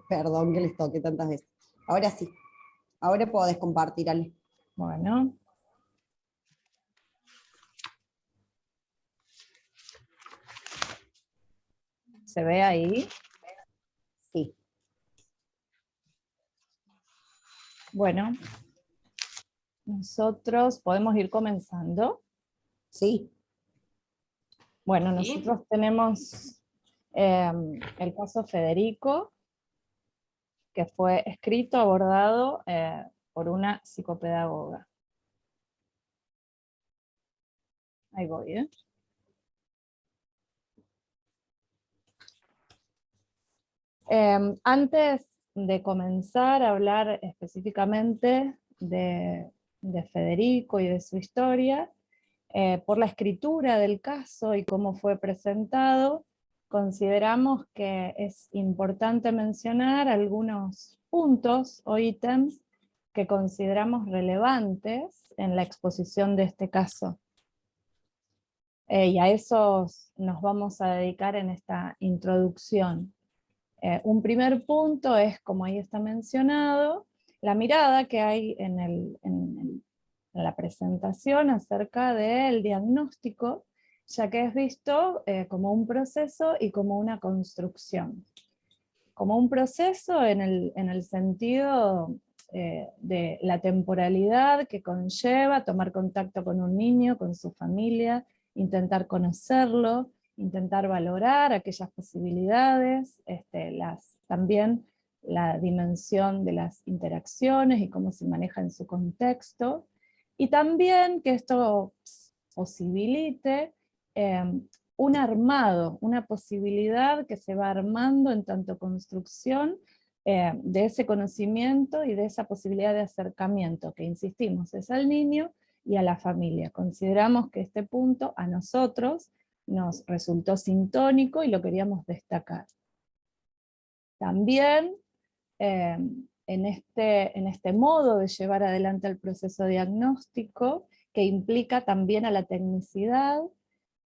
Perdón que les toque tantas veces. Ahora sí, ahora podés compartir, Ale. Bueno. ¿Se ve ahí? Sí. Bueno, nosotros podemos ir comenzando. Sí. Bueno, ¿Sí? nosotros tenemos el caso Federico, que fue escrito, abordado por una psicopedagoga. Ahí voy, ¿eh? Antes de comenzar a hablar específicamente de Federico y de su historia, por la escritura del caso y cómo fue presentado, consideramos que es importante mencionar algunos puntos o ítems que consideramos relevantes en la exposición de este caso. Y a esos nos vamos a dedicar en esta introducción. Un primer punto es, como ahí está mencionado, la mirada que hay en la presentación acerca del diagnóstico, ya que es visto como un proceso y como una construcción. Como un proceso en el sentido de la temporalidad que conlleva tomar contacto con un niño, con su familia, intentar conocerlo, intentar valorar aquellas posibilidades, también la dimensión de las interacciones y cómo se maneja en su contexto, y también que esto posibilite un armado, una posibilidad que se va armando en tanto construcción de ese conocimiento y de esa posibilidad de acercamiento, que insistimos, es al niño y a la familia. Consideramos que este punto a nosotros nos resultó sintónico y lo queríamos destacar. También en este modo de llevar adelante el proceso diagnóstico, que implica también a la tecnicidad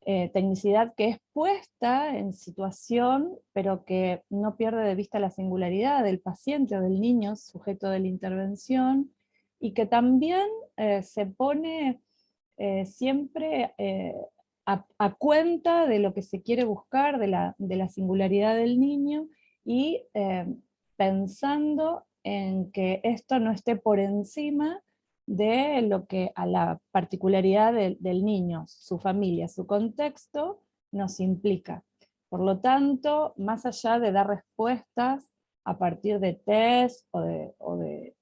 que es puesta en situación, pero que no pierde de vista la singularidad del paciente o del niño sujeto de la intervención, y que también se pone siempre a cuenta de lo que se quiere buscar, de la singularidad del niño, y pensando en que esto no esté por encima de lo que a la particularidad del niño, su familia, su contexto, nos implica. Por lo tanto, más allá de dar respuestas a partir de test o de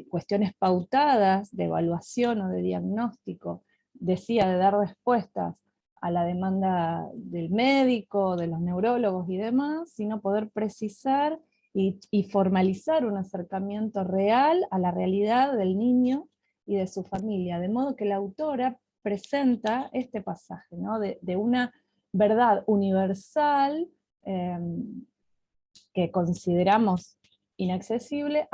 cuestiones pautadas de evaluación o de diagnóstico, decía, de dar respuestas a la demanda del médico, de los neurólogos y demás, sino poder precisar y formalizar un acercamiento real a la realidad del niño y de su familia, de modo que la autora presenta este pasaje, ¿no? de una verdad universal que consideramos inaccesible,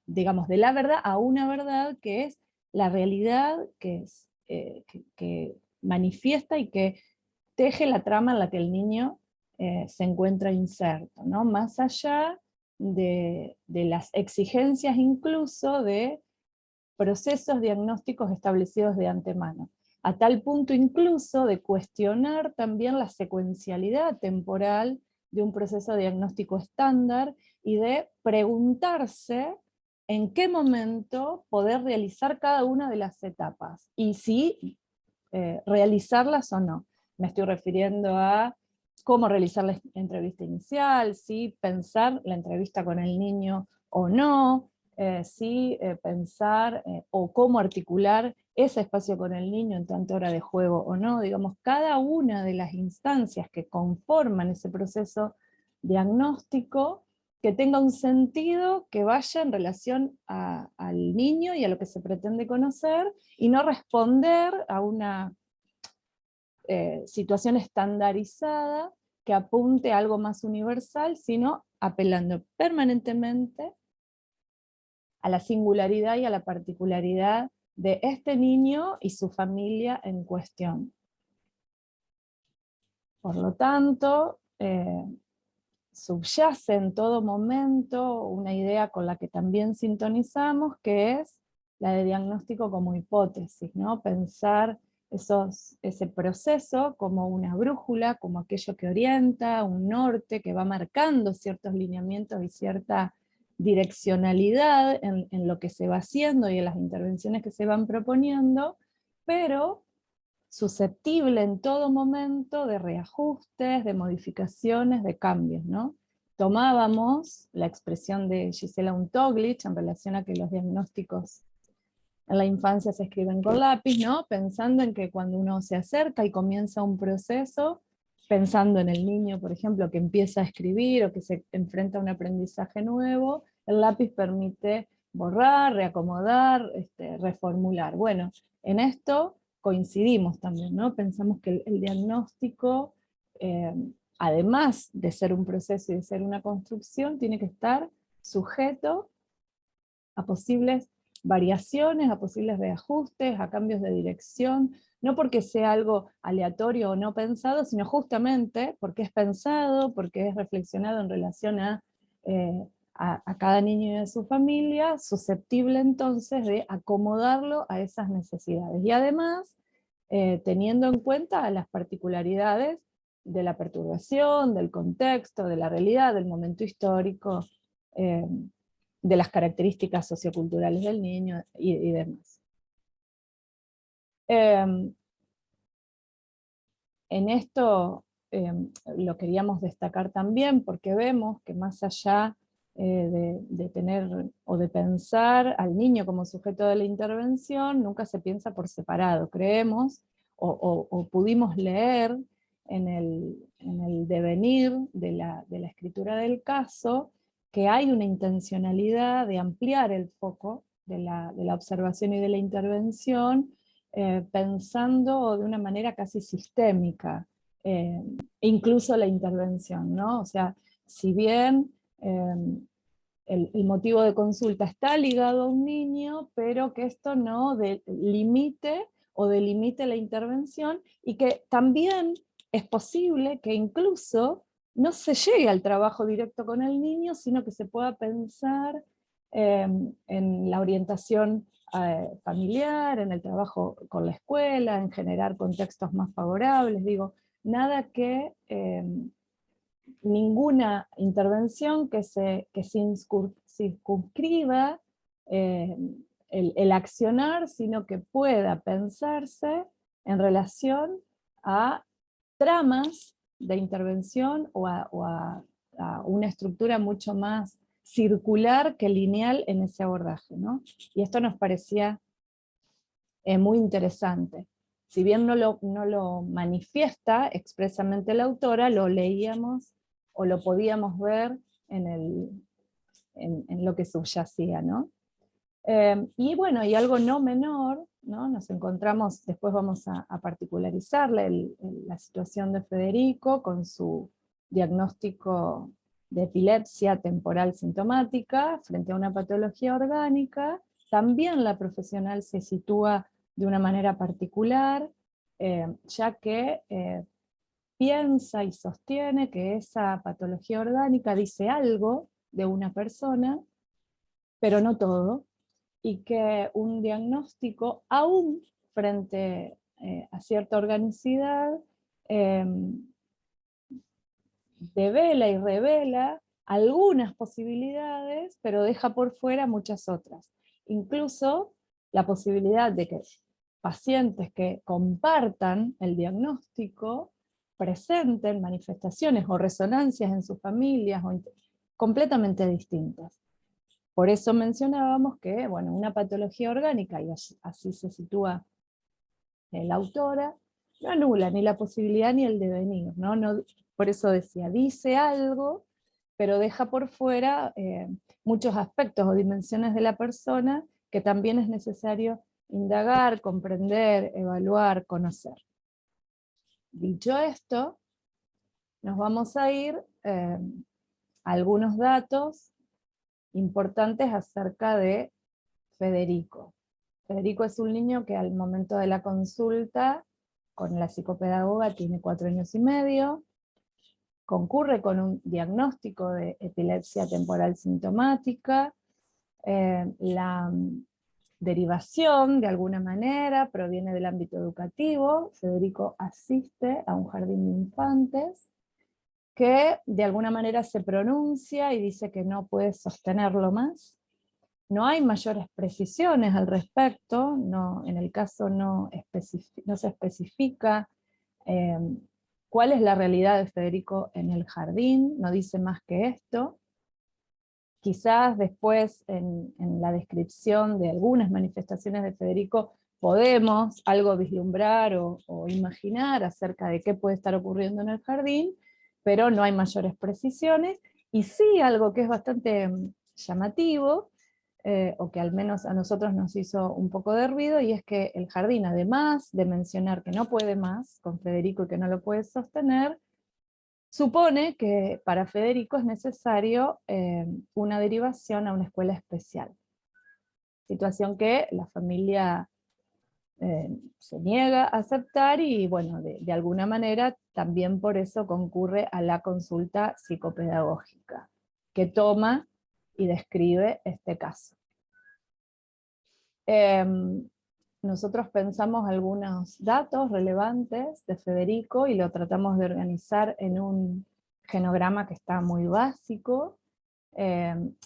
digamos, de la verdad a una verdad que es la realidad que manifiesta y que teje la trama en la que el niño se encuentra inserto, ¿no? Más allá de las exigencias incluso de procesos diagnósticos establecidos de antemano, a tal punto incluso de cuestionar también la secuencialidad temporal de un proceso diagnóstico estándar y de preguntarse en qué momento poder realizar cada una de las etapas y si realizarlas o no. Me estoy refiriendo a cómo realizar la entrevista inicial, si pensar la entrevista con el niño o no, si pensar o cómo articular ese espacio con el niño en tanto hora de juego o no. Digamos, cada una de las instancias que conforman ese proceso diagnóstico, que tenga un sentido que vaya en relación al niño y a lo que se pretende conocer, y no responder a una situación estandarizada que apunte a algo más universal, sino apelando permanentemente a la singularidad y a la particularidad de este niño y su familia en cuestión. Por lo tanto, subyace en todo momento una idea con la que también sintonizamos, que es la de diagnóstico como hipótesis, ¿no? Pensar ese proceso como una brújula, como aquello que orienta, un norte que va marcando ciertos lineamientos y cierta direccionalidad en lo que se va haciendo y en las intervenciones que se van proponiendo, pero susceptible en todo momento de reajustes, de modificaciones, de cambios, ¿no? Tomábamos la expresión de Gisela Untoglich en relación a que los diagnósticos en la infancia se escriben con lápiz, ¿no? Pensando en que cuando uno se acerca y comienza un proceso, pensando en el niño, por ejemplo, que empieza a escribir o que se enfrenta a un aprendizaje nuevo, el lápiz permite borrar, reacomodar, reformular. Bueno, en esto coincidimos también, ¿no? Pensamos que el diagnóstico, eh, además de ser un proceso y de ser una construcción, tiene que estar sujeto a posibles variaciones, a posibles reajustes, a cambios de dirección, no porque sea algo aleatorio o no pensado, sino justamente porque es pensado, porque es reflexionado en relación a cada niño y a su familia, susceptible entonces de acomodarlo a esas necesidades. Y además, teniendo en cuenta las particularidades de la perturbación, del contexto, de la realidad, del momento histórico, eh, de las características socioculturales del niño y demás. En esto lo queríamos destacar también porque vemos que más allá de tener o de pensar al niño como sujeto de la intervención, nunca se piensa por separado. Creemos o pudimos leer en el devenir de la escritura del caso que hay una intencionalidad de ampliar el foco de la observación y de la intervención, pensando de una manera casi sistémica, incluso la intervención, ¿no? O sea, si bien el motivo de consulta está ligado a un niño, pero que esto no limite o delimite la intervención, y que también es posible que incluso no se llegue al trabajo directo con el niño, sino que se pueda pensar en la orientación familiar, en el trabajo con la escuela, en generar contextos más favorables. Digo, nada que ninguna intervención que se circunscriba eh, el accionar, sino que pueda pensarse en relación a tramas de intervención a una estructura mucho más circular que lineal en ese abordaje, ¿no? Y esto nos parecía muy interesante. Si bien no lo manifiesta expresamente la autora, lo leíamos o lo podíamos ver en lo que subyacía, ¿no? Y bueno, y algo no menor, ¿no? Nos encontramos, después vamos a particularizar la situación de Federico con su diagnóstico de epilepsia temporal sintomática frente a una patología orgánica. También la profesional se sitúa de una manera particular, ya que piensa y sostiene que esa patología orgánica dice algo de una persona, pero no todo, y que un diagnóstico, aún frente a cierta organicidad, eh, devela y revela algunas posibilidades, pero deja por fuera muchas otras. Incluso la posibilidad de que pacientes que compartan el diagnóstico presenten manifestaciones o resonancias en sus familias completamente distintas. Por eso mencionábamos que, bueno, una patología orgánica, y así se sitúa la autora, no anula ni la posibilidad ni el devenir, ¿no? Por eso decía, dice algo, pero deja por fuera muchos aspectos o dimensiones de la persona que también es necesario indagar, comprender, evaluar, conocer. Dicho esto, nos vamos a ir a algunos datos importantes acerca de Federico. Federico es un niño que al momento de la consulta con la psicopedagoga tiene 4 años y medio, concurre con un diagnóstico de epilepsia temporal sintomática. La derivación, de alguna manera, proviene del ámbito educativo. Federico asiste a un jardín de infantes que de alguna manera se pronuncia y dice que no puede sostenerlo más. No hay mayores precisiones al respecto, no, en el caso no se especifica cuál es la realidad de Federico en el jardín, no dice más que esto. Quizás después en la descripción de algunas manifestaciones de Federico podemos algo vislumbrar o imaginar acerca de qué puede estar ocurriendo en el jardín, pero no hay mayores precisiones, y sí algo que es bastante llamativo, o que al menos a nosotros nos hizo un poco de ruido, y es que el jardín, además de mencionar que no puede más con Federico y que no lo puede sostener, supone que para Federico es necesario una derivación a una escuela especial. Situación que la familia se niega a aceptar y bueno, de alguna manera también por eso concurre a la consulta psicopedagógica, que toma y describe este caso. Nosotros pensamos algunos datos relevantes de Federico y lo tratamos de organizar en un genograma que está muy básico.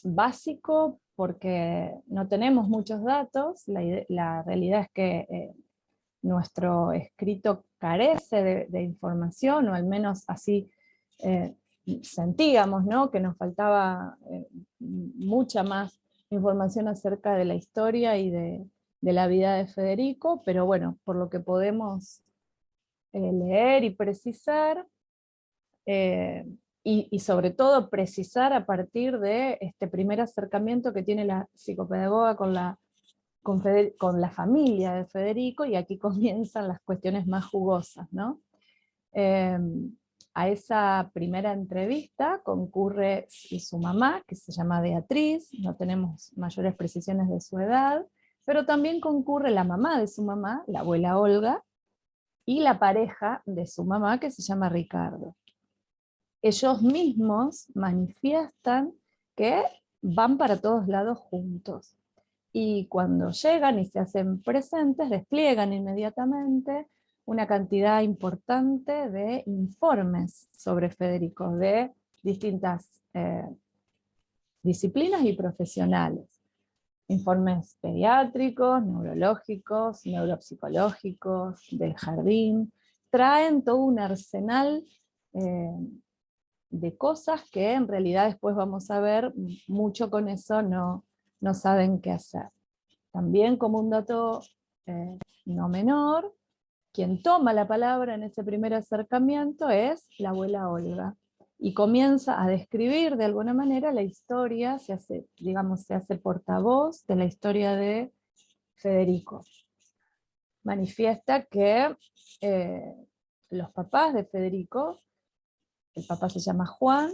Básico porque no tenemos muchos datos, la realidad es que nuestro escrito carece de información, o al menos así sentíamos, ¿no?, que nos faltaba mucha más información acerca de la historia y de la vida de Federico, pero bueno, por lo que podemos leer y precisar, y sobre todo precisar a partir de este primer acercamiento que tiene la psicopedagoga con la familia de Federico, y aquí comienzan las cuestiones más jugosas, ¿no? A esa primera entrevista concurre su mamá, que se llama Beatriz, no tenemos mayores precisiones de su edad, pero también concurre la mamá de su mamá, la abuela Olga, y la pareja de su mamá, que se llama Ricardo. Ellos mismos manifiestan que van para todos lados juntos. Y cuando llegan y se hacen presentes, despliegan inmediatamente una cantidad importante de informes sobre Federico, de distintas disciplinas y profesionales. Informes pediátricos, neurológicos, neuropsicológicos, del jardín. Traen todo un arsenal de cosas que en realidad después vamos a ver, mucho con eso no saben qué hacer. También como un dato no menor, quien toma la palabra en ese primer acercamiento es la abuela Olga, y comienza a describir de alguna manera la historia, se hace portavoz de la historia de Federico. Manifiesta que los papás de Federico, el papá se llama Juan,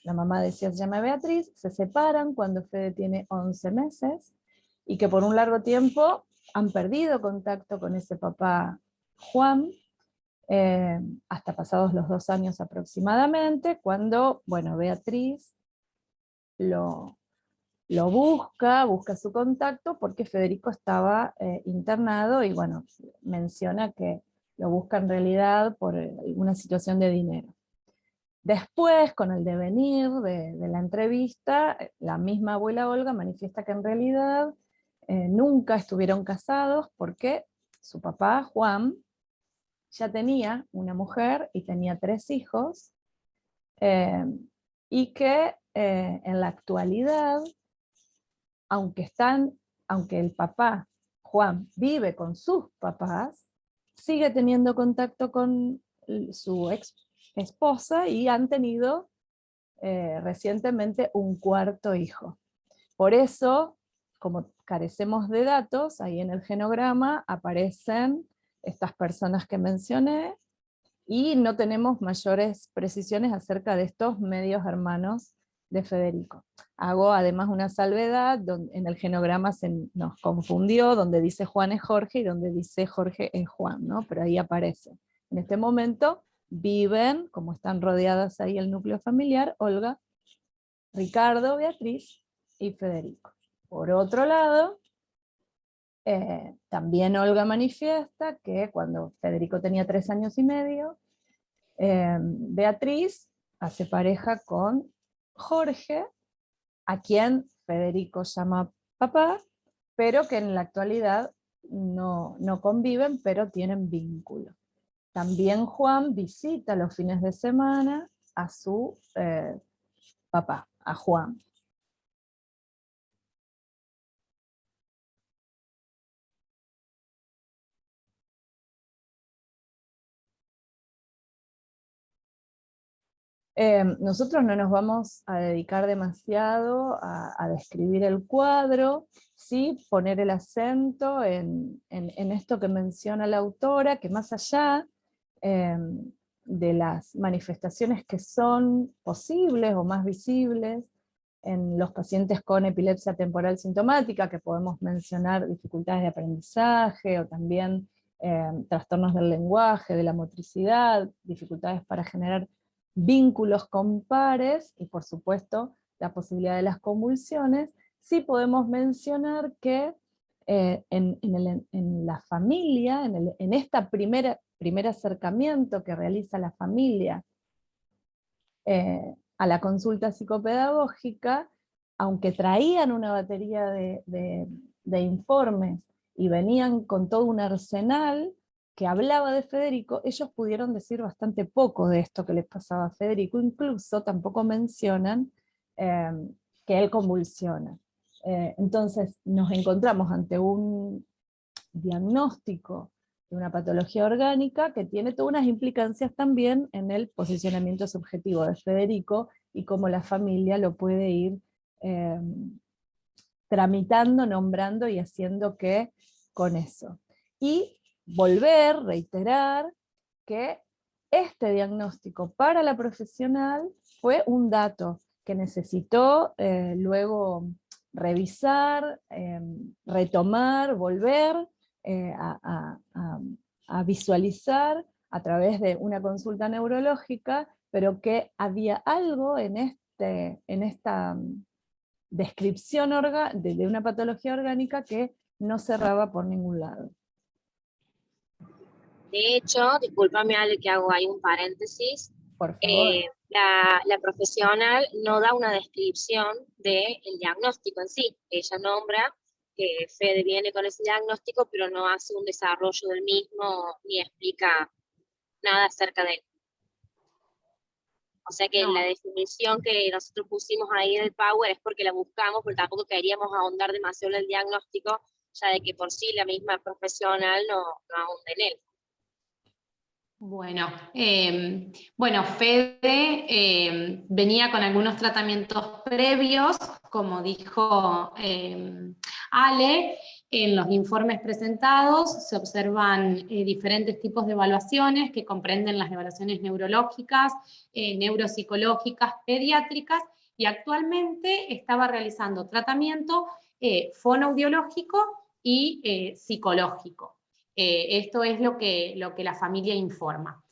la mamá decía se llama Beatriz, se separan cuando Fede tiene 11 meses, y que por un largo tiempo han perdido contacto con ese papá Juan, hasta pasados los 2 años aproximadamente, cuando, bueno, Beatriz lo busca su contacto porque Federico estaba internado, y bueno, menciona que lo busca en realidad por alguna situación de dinero. Después, con el devenir de la entrevista, la misma abuela Olga manifiesta que en realidad nunca estuvieron casados porque su papá, Juan, ya tenía una mujer y tenía 3 hijos, y que en la actualidad, aunque el papá, Juan, vive con sus papás, sigue teniendo contacto con su ex esposa, y han tenido recientemente un 4.º hijo. Por eso, como carecemos de datos, ahí en el genograma aparecen estas personas que mencioné, y no tenemos mayores precisiones acerca de estos medios hermanos de Federico. Hago además una salvedad, en el genograma nos confundió, donde dice Juan es Jorge y donde dice Jorge es Juan, ¿no? Pero ahí aparece. En este momento viven, como están rodeadas ahí el núcleo familiar, Olga, Ricardo, Beatriz y Federico. Por otro lado, también Olga manifiesta que cuando Federico tenía 3 años y medio, Beatriz hace pareja con Jorge, a quien Federico llama papá, pero que en la actualidad no conviven, pero tienen vínculo. También Juan visita los fines de semana a su papá, a Juan. Nosotros no nos vamos a dedicar demasiado a describir el cuadro, sí poner el acento en esto que menciona la autora, que más allá de las manifestaciones que son posibles o más visibles en los pacientes con epilepsia temporal sintomática, que podemos mencionar dificultades de aprendizaje o también trastornos del lenguaje, de la motricidad, dificultades para generar vínculos con pares y por supuesto la posibilidad de las convulsiones, sí podemos mencionar que en la familia, en este primer acercamiento que realiza la familia a la consulta psicopedagógica, aunque traían una batería de informes y venían con todo un arsenal que hablaba de Federico, ellos pudieron decir bastante poco de esto que les pasaba a Federico, incluso tampoco mencionan que él convulsiona. Entonces nos encontramos ante un diagnóstico de una patología orgánica que tiene todas unas implicancias también en el posicionamiento subjetivo de Federico y cómo la familia lo puede ir tramitando, nombrando y haciendo que con eso. Y reiterar que este diagnóstico para la profesional fue un dato que necesitó luego revisar, retomar, volver a visualizar a través de una consulta neurológica, pero que había algo en esta descripción de una patología orgánica que no cerraba por ningún lado. De hecho, discúlpame Ale que hago ahí un paréntesis, Por favor. la profesional no da una descripción del diagnóstico en sí. Ella nombra que Fede viene con ese diagnóstico, pero no hace un desarrollo del mismo ni explica nada acerca de él. O sea que No. la definición que nosotros pusimos ahí en el Power es porque la buscamos, porque tampoco queríamos ahondar demasiado en el diagnóstico, ya de que por sí la misma profesional no ahonda en él. Bueno, Fede venía con algunos tratamientos previos, como dijo Ale. En los informes presentados se observan diferentes tipos de evaluaciones que comprenden las evaluaciones neurológicas, neuropsicológicas, pediátricas, y actualmente estaba realizando tratamiento fonoaudiológico y psicológico. Esto es lo que la familia informa.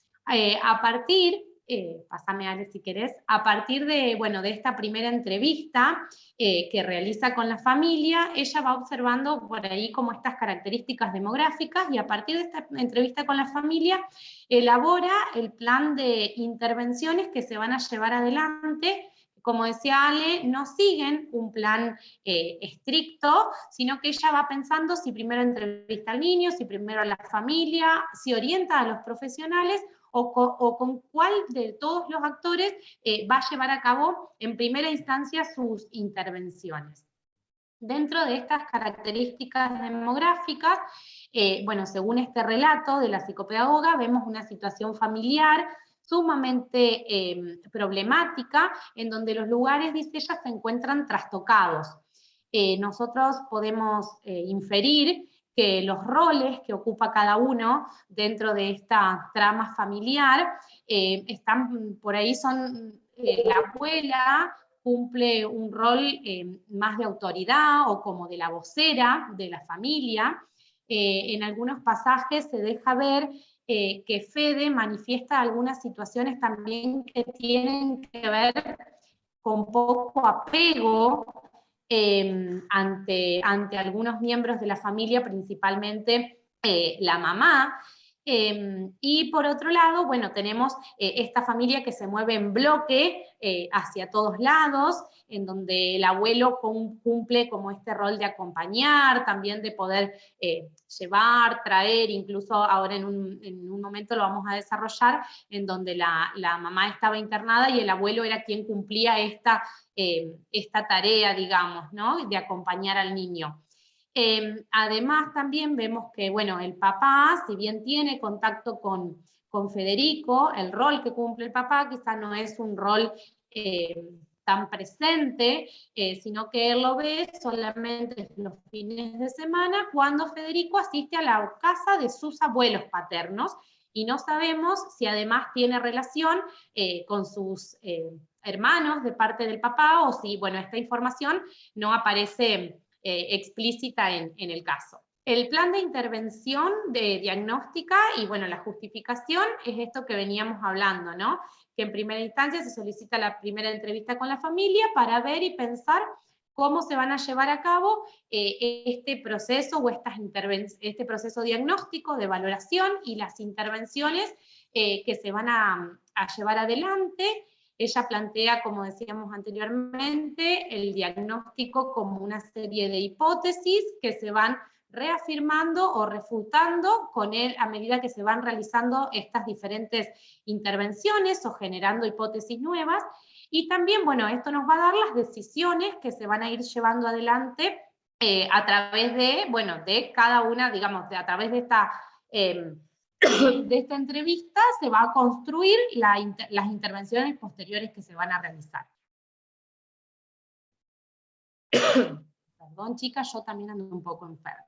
Pásame Ale si querés, a partir de esta primera entrevista que realiza con la familia, ella va observando por ahí como estas características demográficas, y a partir de esta entrevista con la familia elabora el plan de intervenciones que se van a llevar adelante. Como decía Ale, no siguen un plan estricto, sino que ella va pensando si primero entrevista al niño, si primero a la familia, si orienta a los profesionales, o con cuál de todos los actores va a llevar a cabo en primera instancia sus intervenciones. Dentro de estas características demográficas, según este relato de la psicopedagoga, vemos una situación familiar sumamente problemática, en donde los lugares, dice ella, se encuentran trastocados. Nosotros podemos inferir que los roles que ocupa cada uno dentro de esta trama familiar están por ahí, son la abuela cumple un rol más de autoridad o como de la vocera de la familia. En algunos pasajes se deja ver que Fede manifiesta algunas situaciones también que tienen que ver con poco apego ante algunos miembros de la familia, principalmente la mamá. Y por otro lado, bueno, tenemos esta familia que se mueve en bloque hacia todos lados, en donde el abuelo cumple como este rol de acompañar, también de poder llevar, traer, incluso ahora en un momento lo vamos a desarrollar, en donde la mamá estaba internada y el abuelo era quien cumplía esta tarea, digamos, ¿no? De acompañar al niño. Además también vemos que, bueno, el papá, si bien tiene contacto con Federico, el rol que cumple el papá quizá no es un rol tan presente, sino que él lo ve solamente los fines de semana cuando Federico asiste a la casa de sus abuelos paternos, y no sabemos si además tiene relación con sus hermanos de parte del papá, o si, bueno, esta información no aparece explícita en el caso. El plan de intervención de diagnóstica y, bueno, la justificación es esto que veníamos hablando, ¿no? Que en primera instancia se solicita la primera entrevista con la familia para ver y pensar cómo se van a llevar a cabo este proceso o este proceso diagnóstico de valoración y las intervenciones que se van a llevar adelante. Ella plantea, como decíamos anteriormente, el diagnóstico como una serie de hipótesis que se van reafirmando o refutando con él a medida que se van realizando estas diferentes intervenciones o generando hipótesis nuevas. Y también, bueno, esto nos va a dar las decisiones que se van a ir llevando adelante a través de, bueno, de cada una, digamos, a través de esta entrevista se va a construir las intervenciones posteriores que se van a realizar. Perdón, chicas, yo también ando un poco enferma.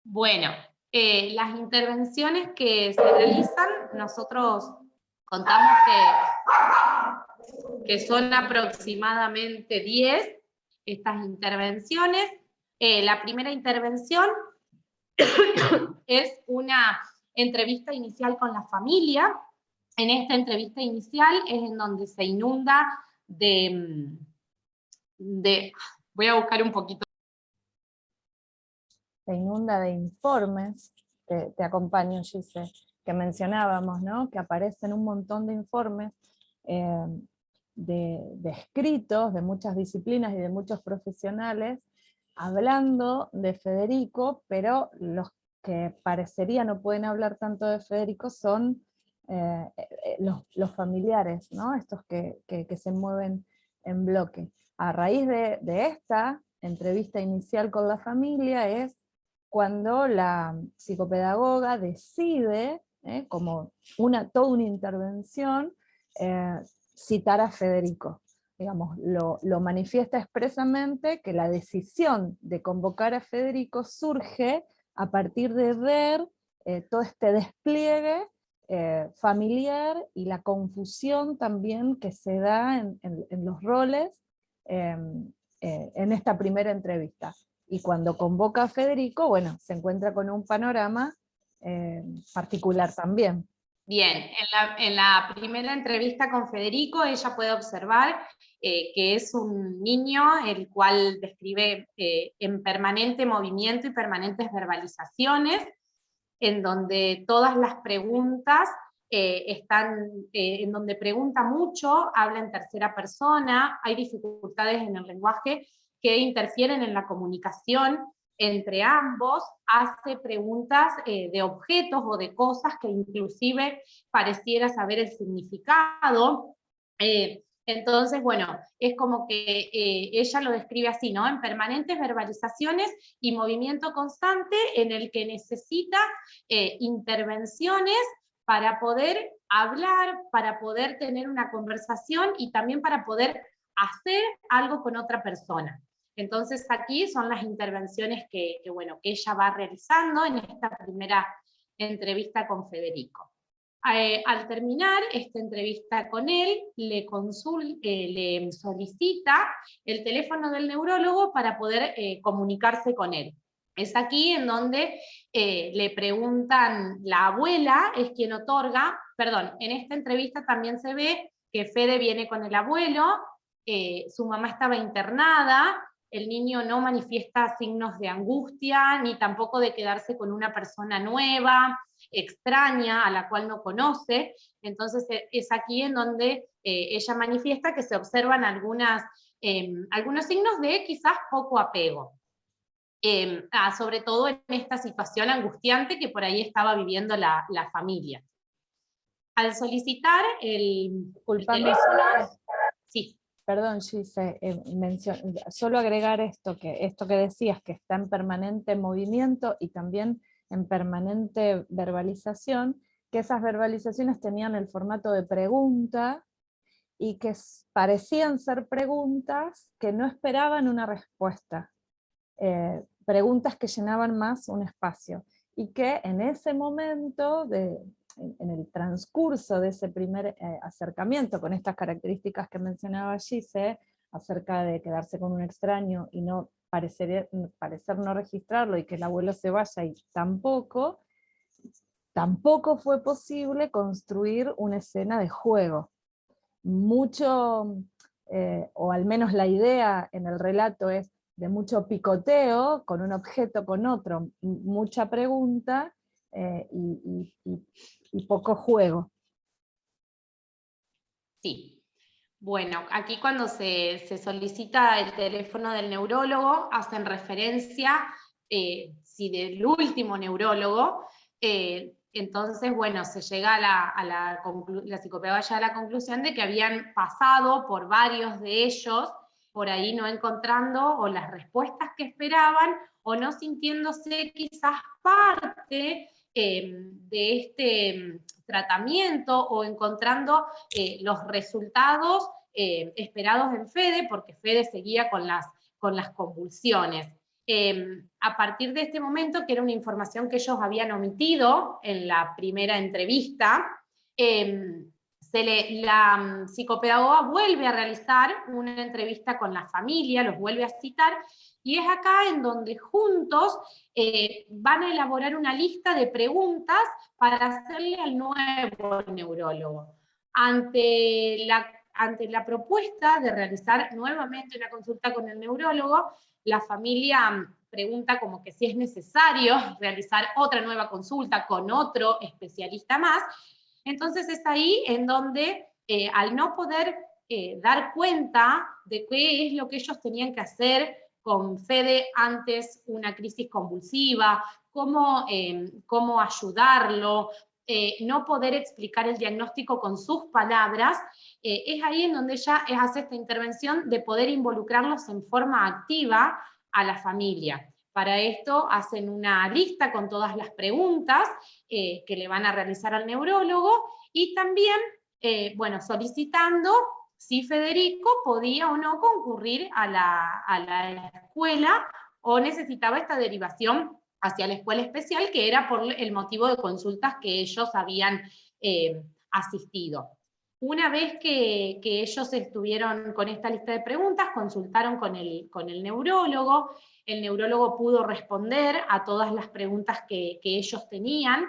Bueno, las intervenciones que se realizan, nosotros contamos que son aproximadamente 10 estas intervenciones. La primera intervención es una entrevista inicial con la familia. En esta entrevista inicial es en donde se inunda voy a buscar un poquito. Se inunda de informes, te acompaño, Gise, que mencionábamos, ¿no? Que aparecen un montón de informes de escritos de muchas disciplinas y de muchos profesionales, hablando de Federico, pero los que parecería no pueden hablar tanto de Federico son los familiares, ¿no? Estos que se mueven en bloque. A raíz de esta entrevista inicial con la familia es cuando la psicopedagoga decide, como toda una intervención, citar a Federico. Digamos, lo manifiesta expresamente que la decisión de convocar a Federico surge a partir de ver todo este despliegue familiar y la confusión también que se da en los roles en esta primera entrevista. Y cuando convoca a Federico, bueno, se encuentra con un panorama particular también. Bien, en la primera entrevista con Federico, ella puede observar que es un niño el cual describe en permanente movimiento y permanentes verbalizaciones, en donde todas las preguntas están, en donde pregunta mucho, habla en tercera persona, hay dificultades en el lenguaje que interfieren en la comunicación entre ambos, hace preguntas de objetos o de cosas que inclusive pareciera saber el significado. Entonces, bueno, es como que ella lo describe así, ¿no? En permanentes verbalizaciones y movimiento constante en el que necesita intervenciones para poder hablar, para poder tener una conversación y también para poder hacer algo con otra persona. Entonces aquí son las intervenciones que ella va realizando en esta primera entrevista con Federico. Al terminar esta entrevista con él, le solicita el teléfono del neurólogo para poder comunicarse con él. Es aquí en donde le preguntan, la abuela es quien otorga, perdón, en esta entrevista también se ve que Fede viene con el abuelo, su mamá estaba internada, el niño no manifiesta signos de angustia, ni tampoco de quedarse con una persona nueva, extraña, a la cual no conoce. Entonces es aquí en donde ella manifiesta que se observan algunos signos de quizás poco apego. Sobre todo en esta situación angustiante que por ahí estaba viviendo la familia. Al solicitar el teléfono... Sí. Perdón, Gise, solo agregar esto que decías, que está en permanente movimiento y también en permanente verbalización, que esas verbalizaciones tenían el formato de pregunta y que parecían ser preguntas que no esperaban una respuesta. Preguntas que llenaban más un espacio, y que en ese momento, en el transcurso de ese primer acercamiento con estas características que mencionaba Gise, acerca de quedarse con un extraño y no parecer no registrarlo, y que el abuelo se vaya, y tampoco fue posible construir una escena de juego. Mucho, o al menos la idea en el relato es de mucho picoteo con un objeto, con otro, mucha pregunta y poco juego. Sí. Bueno, aquí cuando se solicita el teléfono del neurólogo, hacen referencia, si del último neurólogo, entonces, bueno, se llega la psicopedagoga llega a la conclusión de que habían pasado por varios de ellos, por ahí no encontrando o las respuestas que esperaban, o no sintiéndose quizás parte de este tratamiento, o encontrando los resultados esperados en Fede, porque Fede seguía con las convulsiones. A partir de este momento, que era una información que ellos habían omitido en la primera entrevista, la psicopedagoga vuelve a realizar una entrevista con la familia, los vuelve a citar, y es acá en donde juntos van a elaborar una lista de preguntas para hacerle al nuevo neurólogo. Ante la propuesta de realizar nuevamente una consulta con el neurólogo, la familia pregunta como que si es necesario realizar otra nueva consulta con otro especialista más. Entonces es ahí en donde, al no poder dar cuenta de qué es lo que ellos tenían que hacer con Fede antes una crisis convulsiva, cómo ayudarlo, no poder explicar el diagnóstico con sus palabras, es ahí en donde ella hace esta intervención de poder involucrarlos en forma activa a la familia. Para esto hacen una lista con todas las preguntas que le van a realizar al neurólogo, y también, bueno, solicitando si Federico podía o no concurrir a la escuela, o necesitaba esta derivación hacia la escuela especial, que era por el motivo de consultas que ellos habían asistido. Una vez que ellos estuvieron con esta lista de preguntas, consultaron con el neurólogo pudo responder a todas las preguntas que ellos tenían.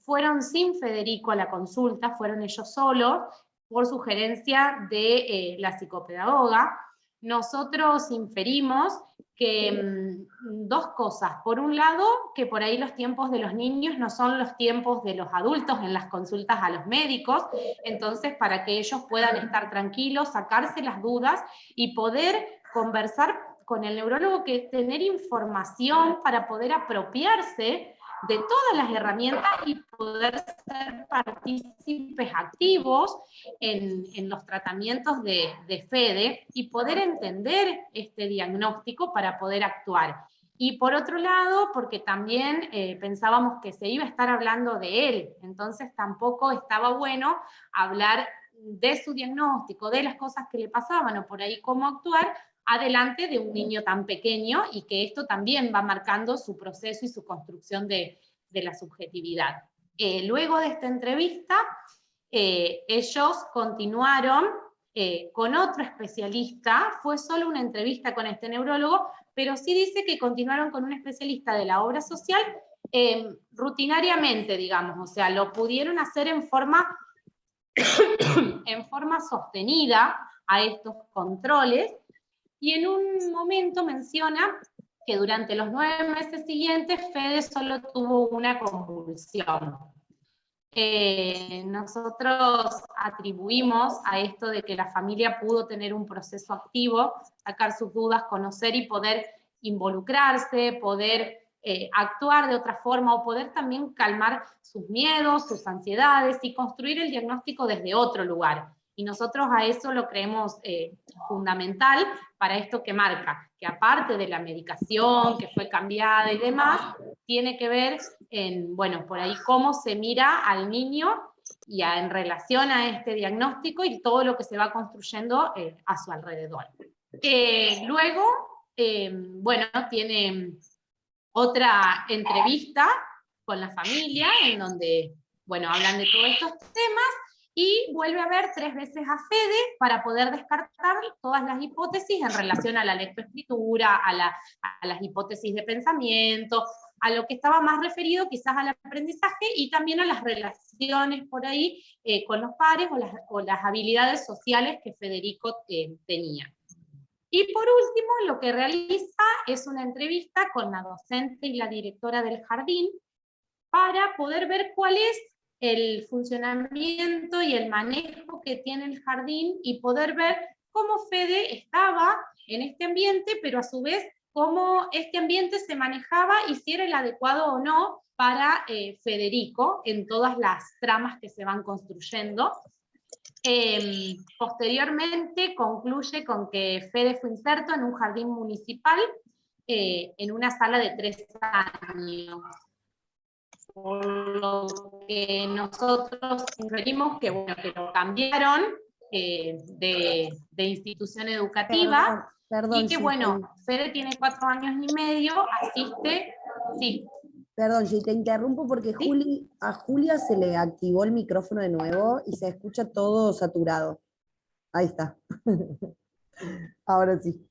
Fueron sin Federico a la consulta, fueron ellos solos, por sugerencia de la psicopedagoga. Nosotros inferimos que dos cosas. Por un lado, que por ahí los tiempos de los niños no son los tiempos de los adultos en las consultas a los médicos, entonces para que ellos puedan estar tranquilos, sacarse las dudas y poder conversar con el neurólogo, que tener información para poder apropiarse de todas las herramientas y poder ser partícipes activos en los tratamientos de Fede, y poder entender este diagnóstico para poder actuar. Y por otro lado, porque también pensábamos que se iba a estar hablando de él, entonces tampoco estaba bueno hablar de su diagnóstico, de las cosas que le pasaban, o por ahí cómo actuar adelante de un niño tan pequeño, y que esto también va marcando su proceso y su construcción de la subjetividad. Luego de esta entrevista, ellos continuaron con otro especialista. Fue solo una entrevista con este neurólogo, pero sí dice que continuaron con un especialista de la obra social rutinariamente, digamos, o sea, lo pudieron hacer en forma sostenida a estos controles, y en un momento menciona que durante los 9 meses siguientes Fede solo tuvo una convulsión. Nosotros atribuimos a esto de que la familia pudo tener un proceso activo, sacar sus dudas, conocer y poder involucrarse, poder actuar de otra forma, o poder también calmar sus miedos, sus ansiedades, y construir el diagnóstico desde otro lugar. Y nosotros a eso lo creemos fundamental para esto que marca, que aparte de la medicación que fue cambiada y demás, tiene que ver en, bueno, por ahí cómo se mira al niño y en relación a este diagnóstico y todo lo que se va construyendo a su alrededor. Luego, bueno, tiene otra entrevista con la familia, en donde, bueno, hablan de todos estos temas, y vuelve a ver 3 veces a Fede para poder descartar todas las hipótesis en relación a la lectoescritura, a las hipótesis de pensamiento, a lo que estaba más referido quizás al aprendizaje, y también a las relaciones por ahí con los pares, o las habilidades sociales que Federico tenía. Y por último, lo que realiza es una entrevista con la docente y la directora del jardín para poder ver cuál es el funcionamiento y el manejo que tiene el jardín, y poder ver cómo Fede estaba en este ambiente, pero a su vez cómo este ambiente se manejaba y si era el adecuado o no para Federico en todas las tramas que se van construyendo. Posteriormente concluye con que Fede fue inserto en un jardín municipal en una sala de 3 años. Por lo que nosotros inferimos que, bueno, que lo cambiaron de institución educativa, Perdón, y que, Gil, bueno, Fede tiene 4 años y medio, asiste, sí. Perdón, Gil, te interrumpo porque ¿Sí? a Julia se le activó el micrófono de nuevo y se escucha todo saturado. Ahí está. Ahora sí.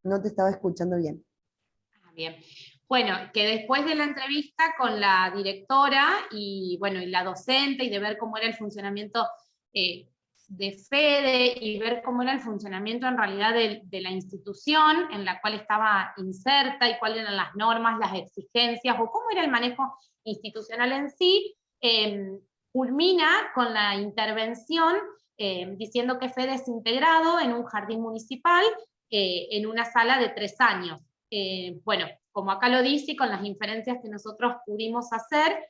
No te estaba escuchando bien. Bien. Bueno, que después de la entrevista con la directora y, bueno, y la docente, y de ver cómo era el funcionamiento de Fede, y ver cómo era el funcionamiento en realidad de la institución en la cual estaba inserta, y cuáles eran las normas, las exigencias, o cómo era el manejo institucional en sí, culmina con la intervención diciendo que Fede es integrado en un jardín municipal en una sala de 3 años. Bueno, como acá lo dice, y con las inferencias que nosotros pudimos hacer,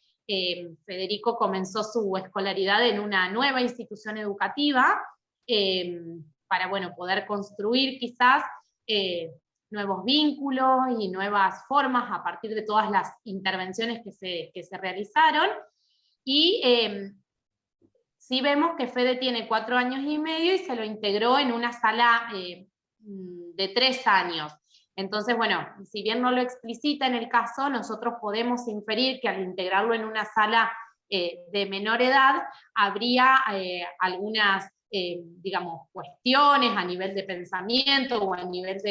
Federico comenzó su escolaridad en una nueva institución educativa para, bueno, poder construir quizás nuevos vínculos y nuevas formas a partir de todas las intervenciones que se realizaron. Y sí vemos que Fede tiene 4 años y medio y se lo integró en una sala de 3 años. Entonces, bueno, si bien no lo explicita en el caso, nosotros podemos inferir que al integrarlo en una sala de menor edad, habría algunas, digamos, cuestiones a nivel de pensamiento o a nivel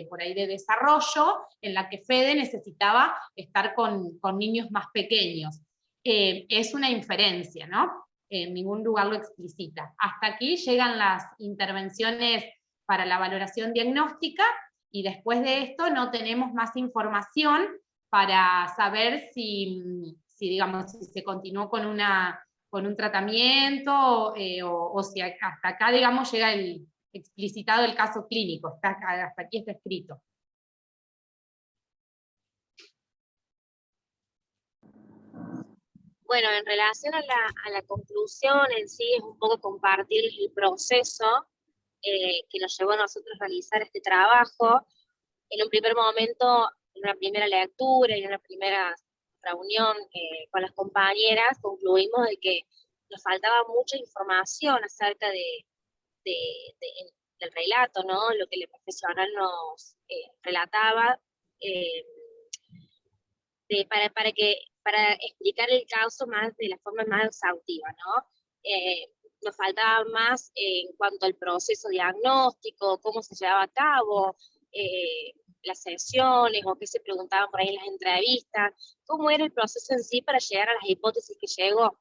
por ahí de desarrollo, en la que Fede necesitaba estar con niños más pequeños. Es una inferencia, ¿no? En ningún lugar lo explicita. Hasta aquí llegan las intervenciones para la valoración diagnóstica, y después de esto no tenemos más información para saber si digamos, si se continuó con un tratamiento, o si hasta acá, digamos, llega el explicitado el caso clínico, hasta aquí está escrito. Bueno, en relación a la conclusión en sí, es un poco compartir el proceso que nos llevó a nosotros a realizar este trabajo. En un primer momento, en una primera lectura y en una primera reunión con las compañeras, concluimos de que nos faltaba mucha información acerca del relato, ¿no? Lo que el profesional nos relataba, para explicar el caso más de la forma más exhaustiva, ¿no? Nos faltaba más en cuanto al proceso diagnóstico, cómo se llevaba a cabo, las sesiones o qué se preguntaban por ahí en las entrevistas, cómo era el proceso en sí para llegar a las hipótesis que llegó.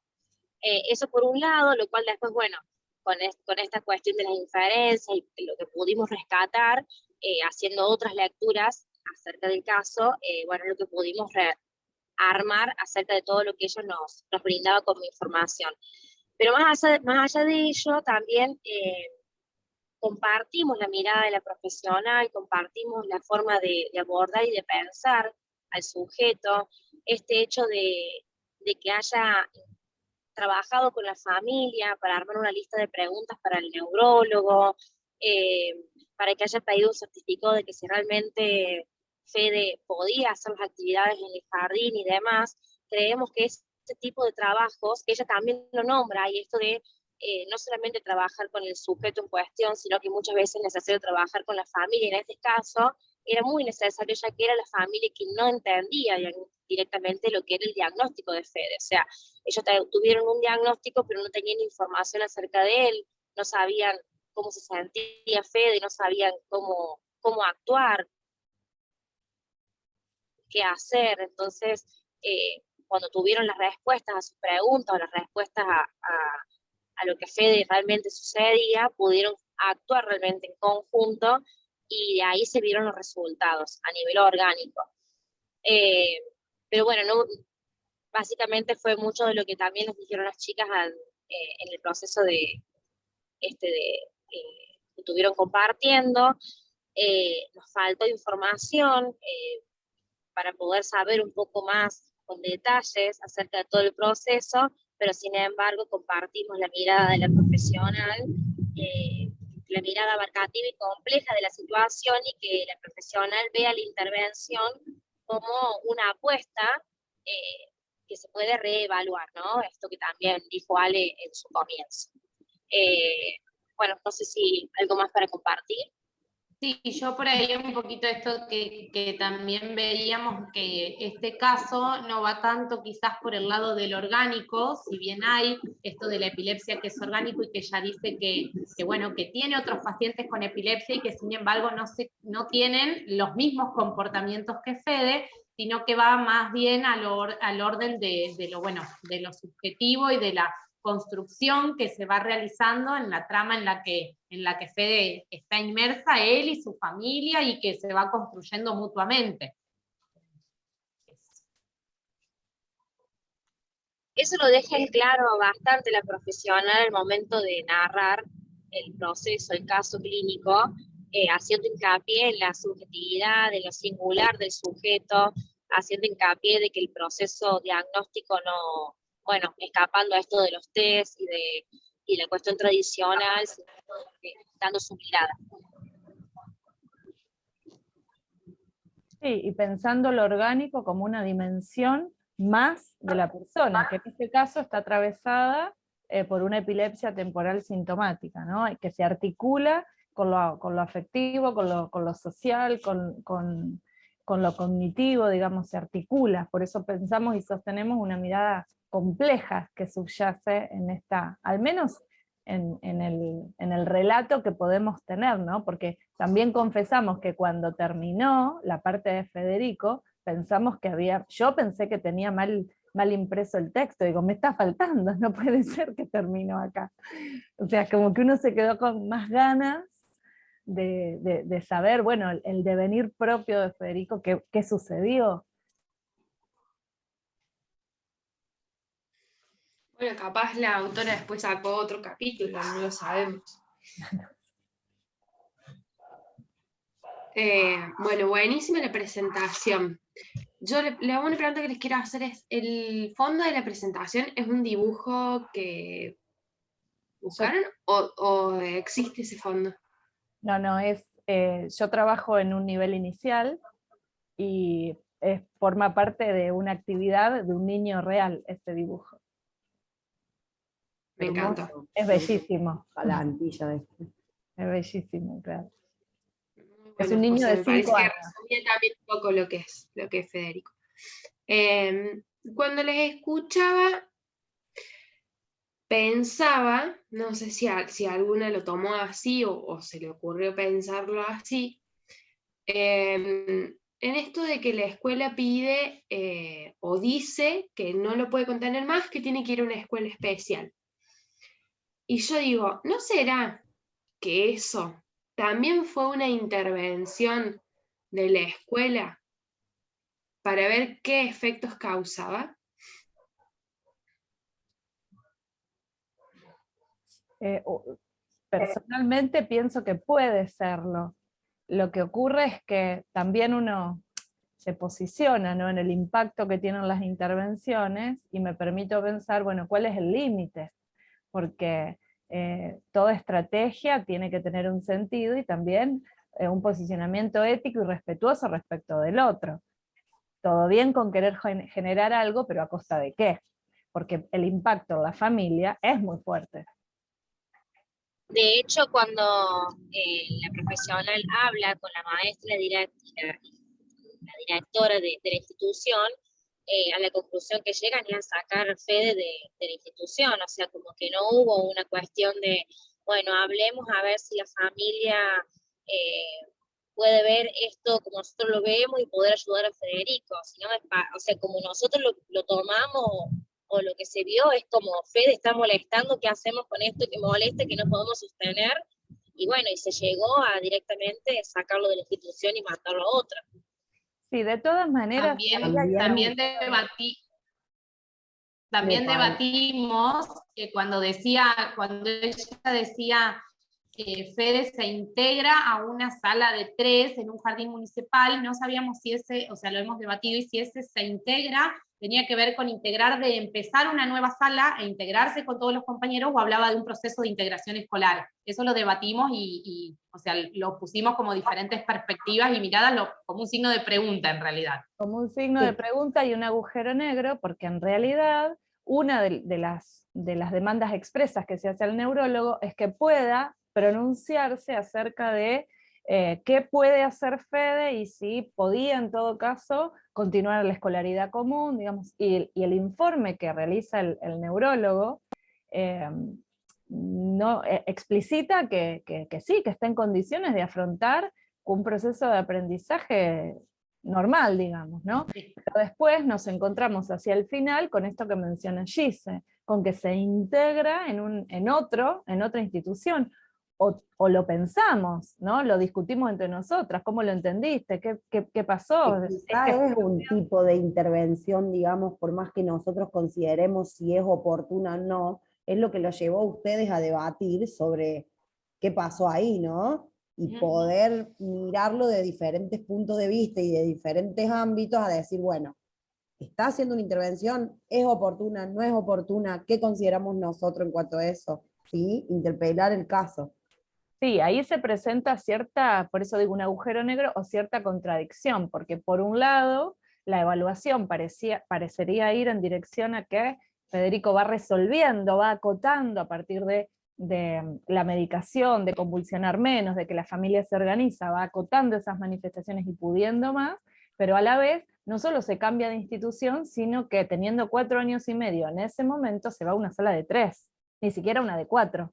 Eso por un lado, lo cual después, bueno, con esta cuestión de las inferencias y lo que pudimos rescatar, haciendo otras lecturas acerca del caso, bueno, lo que pudimos armar acerca de todo lo que ellos nos brindaba como información. Pero más allá de ello, también compartimos la mirada de la profesional, compartimos la forma de abordar y de pensar al sujeto, este hecho de que haya trabajado con la familia para armar una lista de preguntas para el neurólogo, para que haya pedido un certificado de que si realmente Fede podía hacer las actividades en el jardín y demás. Creemos que ese tipo de trabajos, que ella también lo nombra, y esto de no solamente trabajar con el sujeto en cuestión, sino que muchas veces es necesario trabajar con la familia. En este caso, era muy necesario, ya que era la familia que no entendía directamente lo que era el diagnóstico de Fede. O sea, ellos tuvieron un diagnóstico, pero no tenían información acerca de él, no sabían cómo se sentía Fede, no sabían cómo actuar, qué hacer. Entonces, cuando tuvieron las respuestas a sus preguntas, o las respuestas a lo que Fede realmente sucedía, pudieron actuar realmente en conjunto, y de ahí se vieron los resultados a nivel orgánico. Pero bueno, no, básicamente fue mucho de lo que también nos dijeron las chicas en el proceso que estuvieron compartiendo. Nos faltó información para poder saber un poco más con detalles acerca de todo el proceso, pero sin embargo compartimos la mirada de la profesional, la mirada abarcativa y compleja de la situación, y que la profesional vea la intervención como una apuesta que se puede reevaluar, ¿no? Esto que también dijo Ale en su comienzo. Bueno, no sé si algo más para compartir. Sí, yo por ahí un poquito esto que también veíamos, que este caso no va tanto quizás por el lado del orgánico, si bien hay esto de la epilepsia que es orgánico, y que ella dice que bueno, que tiene otros pacientes con epilepsia y que sin embargo no tienen los mismos comportamientos que Fede, sino que va más bien al orden de lo subjetivo y de la construcción que se va realizando en la trama en la que Fede está inmersa, él y su familia, y que se va construyendo mutuamente. Eso lo deja en claro bastante la profesional al momento de narrar el proceso, el caso clínico, haciendo hincapié en la subjetividad, en lo singular del sujeto, haciendo hincapié de que el proceso diagnóstico no, bueno, escapando a esto de los test y la cuestión tradicional, sino dando su mirada. Sí, y pensando lo orgánico como una dimensión más de la persona, que en este caso está atravesada por una epilepsia temporal sintomática, ¿no? Que se articula con lo afectivo, con lo social, con lo cognitivo, digamos, se articula. Por eso pensamos y sostenemos una mirada compleja que subyace en esta, al menos en el relato que podemos tener, ¿no? Porque también confesamos que cuando terminó la parte de Federico, yo pensé que tenía mal impreso el texto, digo, me está faltando, no puede ser que terminó acá. O sea, como que uno se quedó con más ganas de saber, bueno, el devenir propio de Federico, qué sucedió. Bueno, capaz la autora después sacó otro capítulo, no lo sabemos. Bueno, buenísima la presentación. Yo la única pregunta que les quiero hacer es, ¿el fondo de la presentación es un dibujo que buscaron o existe ese fondo? No, yo trabajo en un nivel inicial y forma parte de una actividad de un niño real este dibujo. Me encanta. Es bellísimo. A la antilla de esto. Es bellísimo, claro. Bueno, es un niño de 5 años. Me parece que resumía también un poco lo que es Federico. Cuando les escuchaba, pensaba, no sé si alguna lo tomó así o se le ocurrió pensarlo así, en esto de que la escuela pide o dice que no lo puede contener más, que tiene que ir a una escuela especial. Y yo digo, ¿no será que eso también fue una intervención de la escuela para ver qué efectos causaba? Personalmente pienso que puede serlo. Lo que ocurre es que también uno se posiciona, ¿no?, en el impacto que tienen las intervenciones, y me permito pensar, bueno, ¿cuál es el límite? Porque toda estrategia tiene que tener un sentido y también un posicionamiento ético y respetuoso respecto del otro. Todo bien con querer generar algo, pero ¿a costa de qué? Porque el impacto en la familia es muy fuerte. De hecho, cuando la profesional habla con la maestra, la directora de la institución, a la conclusión que llegan es a sacar Fede de la institución, o sea, como que no hubo una cuestión de, bueno, hablemos a ver si la familia puede ver esto como nosotros lo vemos y poder ayudar a Federico, sino o sea, como nosotros lo tomamos, o lo que se vio es como Fede está molestando, ¿qué hacemos con esto que molesta, que no podemos sostener? Y bueno, y se llegó a directamente sacarlo de la institución y mandarlo a otra. Sí, de todas maneras... También debatimos que cuando ella decía que Fede se integra a una sala de 3 en un jardín municipal, no sabíamos si ese, o sea, lo hemos debatido, y si ese se integra tenía que ver con integrar, de empezar una nueva sala e integrarse con todos los compañeros, o hablaba de un proceso de integración escolar. Eso lo debatimos y o sea, lo pusimos como diferentes perspectivas y miradas, como un signo de pregunta en realidad. Como un signo de pregunta y un agujero negro, porque en realidad una de las demandas expresas que se hace al neurólogo es que pueda pronunciarse acerca de qué puede hacer Fede y si podía en todo caso continuar la escolaridad común, digamos, y el informe que realiza el neurólogo no explicita que sí, que está en condiciones de afrontar un proceso de aprendizaje normal, digamos, ¿no? Pero después nos encontramos hacia el final con esto que menciona Gise, con que se integra en otra institución, o lo pensamos, ¿no? Lo discutimos entre nosotras, ¿cómo lo entendiste? ¿Qué pasó? Quizá es un tipo de intervención, digamos, por más que nosotros consideremos si es oportuna o no, es lo que los llevó a ustedes a debatir sobre qué pasó ahí, ¿no? Y poder mirarlo de diferentes puntos de vista y de diferentes ámbitos a decir, bueno, ¿está haciendo una intervención? ¿Es oportuna? ¿No es oportuna? ¿Qué consideramos nosotros en cuanto a eso? ¿Sí? Interpelar el caso. Sí, ahí se presenta cierta, por eso digo un agujero negro, o cierta contradicción, porque por un lado, la evaluación parecería ir en dirección a que Federico va resolviendo, va acotando a partir de la medicación, de convulsionar menos, de que la familia se organiza, va acotando esas manifestaciones y pudiendo más, pero a la vez no solo se cambia de institución, sino que teniendo 4 años y medio en ese momento se va a una sala de 3, ni siquiera una de 4.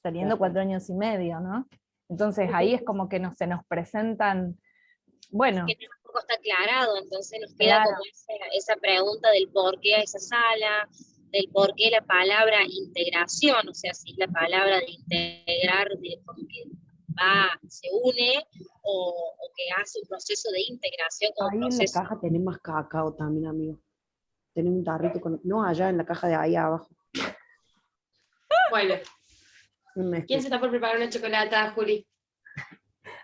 Teniendo 4 años y medio, ¿no? Entonces ahí es como que se nos presentan, bueno... Que tampoco está aclarado, entonces nos queda como esa pregunta del por qué a esa sala, del por qué la palabra integración, o sea, si la palabra de integrar, como que se une, o que hace un proceso de integración. Ahí proceso. en la caja tenés más cacao también, amigo. Tenés un tarrito con... No, allá en la caja de ahí abajo. Bueno. ¿Quién se está por preparar una chocolata, Juli?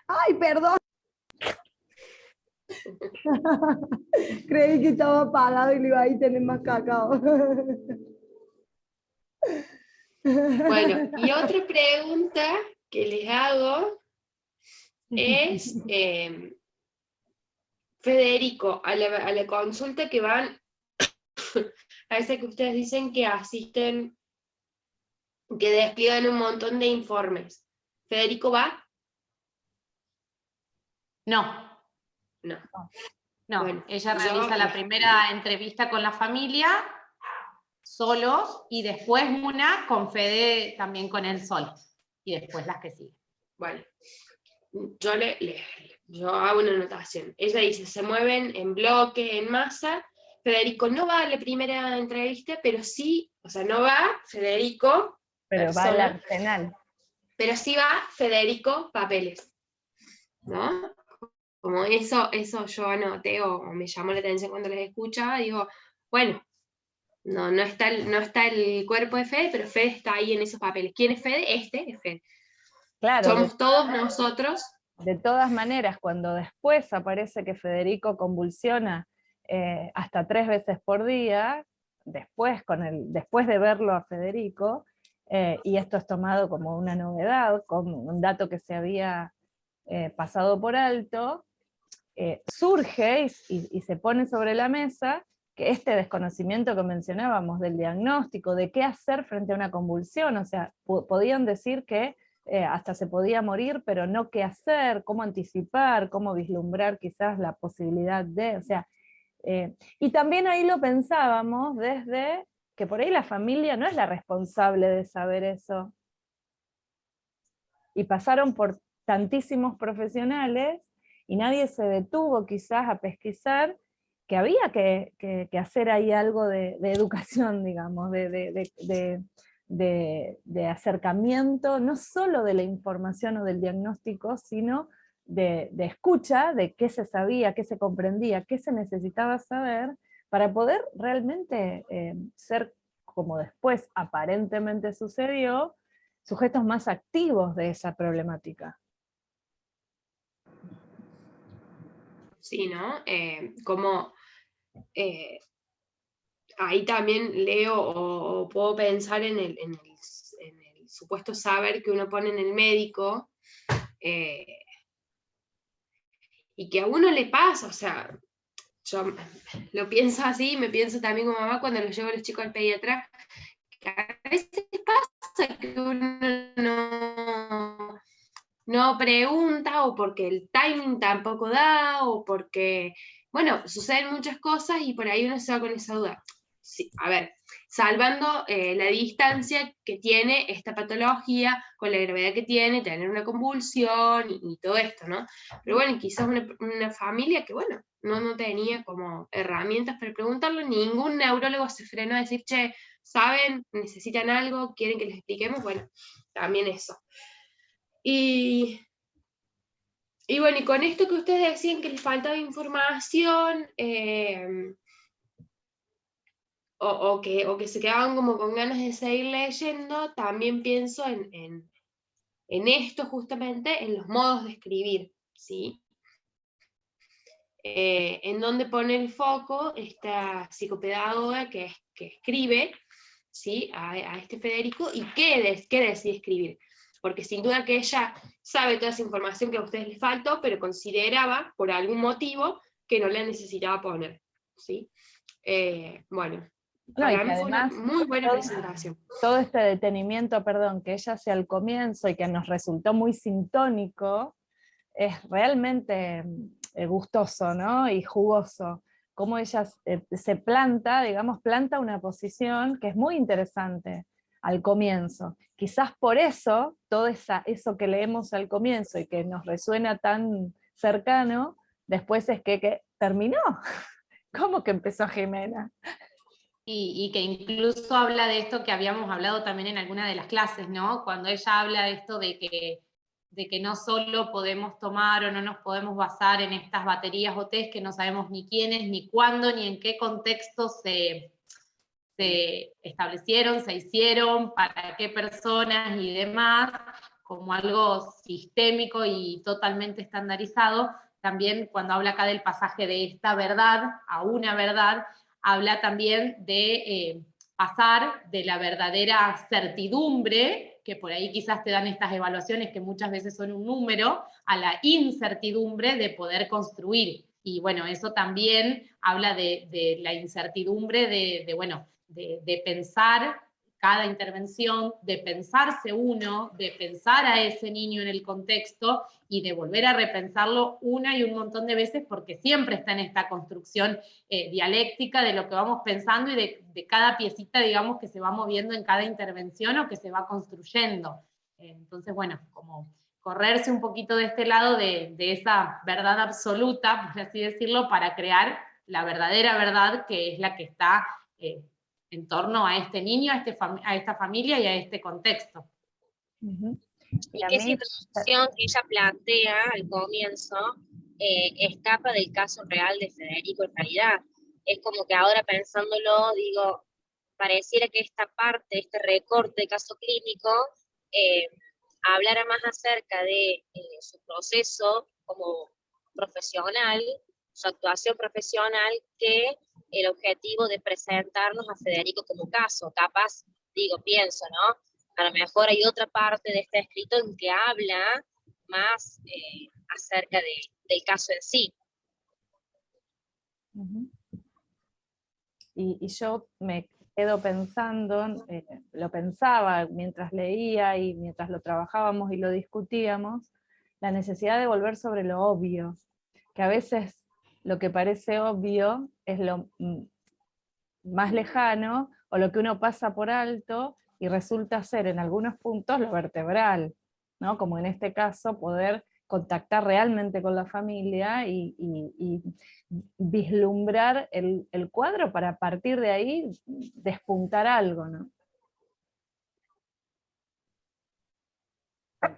¡Ay, perdón! Creí que estaba apagado y le iba a ir tener más cacao. Bueno, y otra pregunta que les hago es, Federico, a la consulta que van, a esa que ustedes dicen que asisten, que despliegan un montón de informes, ¿Federico va? No. Bueno, ella realiza la primera entrevista con la familia, solos, y después una con Fede también con él solo, y después las que siguen. Bueno, yo hago una anotación. Ella dice, se mueven en bloque, en masa. Federico no va a la primera entrevista, pero sí, o sea, no va Federico, Pero va al persona, arsenal. pero sí va Federico Papeles, ¿no? Como eso yo anoté o me llamó la atención cuando les escuchaba, digo, bueno, no está el cuerpo de Fede, pero Fede está ahí en esos papeles. ¿Quién es Fede? Este es Fede. Claro, Somos todos nosotros. de todas maneras, cuando después aparece que Federico convulsiona hasta 3 veces por día, después de verlo a Federico, y esto es tomado como una novedad, como un dato que se había pasado por alto, surge y se pone sobre la mesa que este desconocimiento que mencionábamos del diagnóstico, de qué hacer frente a una convulsión, o sea, podían decir que hasta se podía morir, pero no qué hacer, cómo anticipar, cómo vislumbrar quizás la posibilidad de, o sea, y también ahí lo pensábamos desde que por ahí la familia no es la responsable de saber eso. Y pasaron por tantísimos profesionales y nadie se detuvo quizás a pesquisar que había que hacer ahí algo de educación, digamos, de acercamiento, no solo de la información o del diagnóstico, sino de escucha, de qué se sabía, qué se comprendía, qué se necesitaba saber, para poder realmente ser, como después aparentemente sucedió, sujetos más activos de esa problemática. Sí, ¿no? Como ahí también leo o puedo pensar en el supuesto saber que uno pone en el médico, y que a uno le pasa, o sea, yo lo pienso así, me pienso también como mamá cuando los llevo a los chicos al pediatra, que a veces pasa que uno no pregunta, o porque el timing tampoco da, o porque, bueno, suceden muchas cosas y por ahí uno se va con esa duda. Sí, a ver, salvando la distancia que tiene esta patología, con la gravedad que tiene, tener una convulsión y todo esto, ¿no? Pero bueno, quizás una familia que, bueno, no tenía como herramientas para preguntarlo, ningún neurólogo se frenó a decir, che, ¿saben? ¿Necesitan algo? ¿Quieren que les expliquemos? Bueno, también eso. Y bueno, y con esto que ustedes decían que les faltaba información, o que se quedaban como con ganas de seguir leyendo, también pienso en esto justamente, en los modos de escribir, ¿sí? En donde pone el foco esta psicopedagoga que escribe, ¿sí? a este Federico, y qué decide escribir. Porque sin duda que ella sabe toda esa información que a ustedes les faltó, pero consideraba, por algún motivo, que no la necesitaba poner, ¿sí? Bueno, para mí fue una muy buena presentación. Todo este detenimiento, perdón, que ella hace al comienzo y que nos resultó muy sintónico, es realmente gustoso, ¿no? Y jugoso. Cómo ella se planta, digamos, planta una posición que es muy interesante al comienzo. Quizás por eso, todo eso que leemos al comienzo y que nos resuena tan cercano, después es que terminó. ¿Cómo que empezó Jimena? Y que incluso habla de esto que habíamos hablado también en alguna de las clases, ¿no? Cuando ella habla de esto de que no solo podemos tomar o no nos podemos basar en estas baterías o test que no sabemos ni quiénes, ni cuándo, ni en qué contexto se establecieron, se hicieron, para qué personas y demás, como algo sistémico y totalmente estandarizado. También cuando habla acá del pasaje de esta verdad a una verdad, habla también de pasar de la verdadera certidumbre, que por ahí quizás te dan estas evaluaciones que muchas veces son un número, a la incertidumbre de poder construir. Y bueno, eso también habla de la incertidumbre de pensar cada intervención, de pensarse uno, de pensar a ese niño en el contexto y de volver a repensarlo una y un montón de veces, porque siempre está en esta construcción dialéctica de lo que vamos pensando y de cada piecita, digamos, que se va moviendo en cada intervención o que se va construyendo. Entonces, bueno, como correrse un poquito de este lado de esa verdad absoluta, por así decirlo, para crear la verdadera verdad, que es la que está en torno a este niño, a esta familia y a este contexto. Y que esa introducción que ella plantea al comienzo escapa del caso real de Federico en realidad. Es como que ahora pensándolo, digo, pareciera que esta parte, este recorte de caso clínico, hablara más acerca de su proceso como profesional, su actuación profesional, que el objetivo de presentarnos a Federico como caso. Capaz, digo, pienso, ¿no? A lo mejor hay otra parte de este escrito en que habla más acerca del caso en sí. Y yo me quedo pensando, lo pensaba mientras leía y mientras lo trabajábamos y lo discutíamos, la necesidad de volver sobre lo obvio, que a veces lo que parece obvio es lo más lejano, o lo que uno pasa por alto, y resulta ser en algunos puntos lo vertebral, ¿no? Como en este caso, poder contactar realmente con la familia y vislumbrar el cuadro para a partir de ahí despuntar algo, ¿no?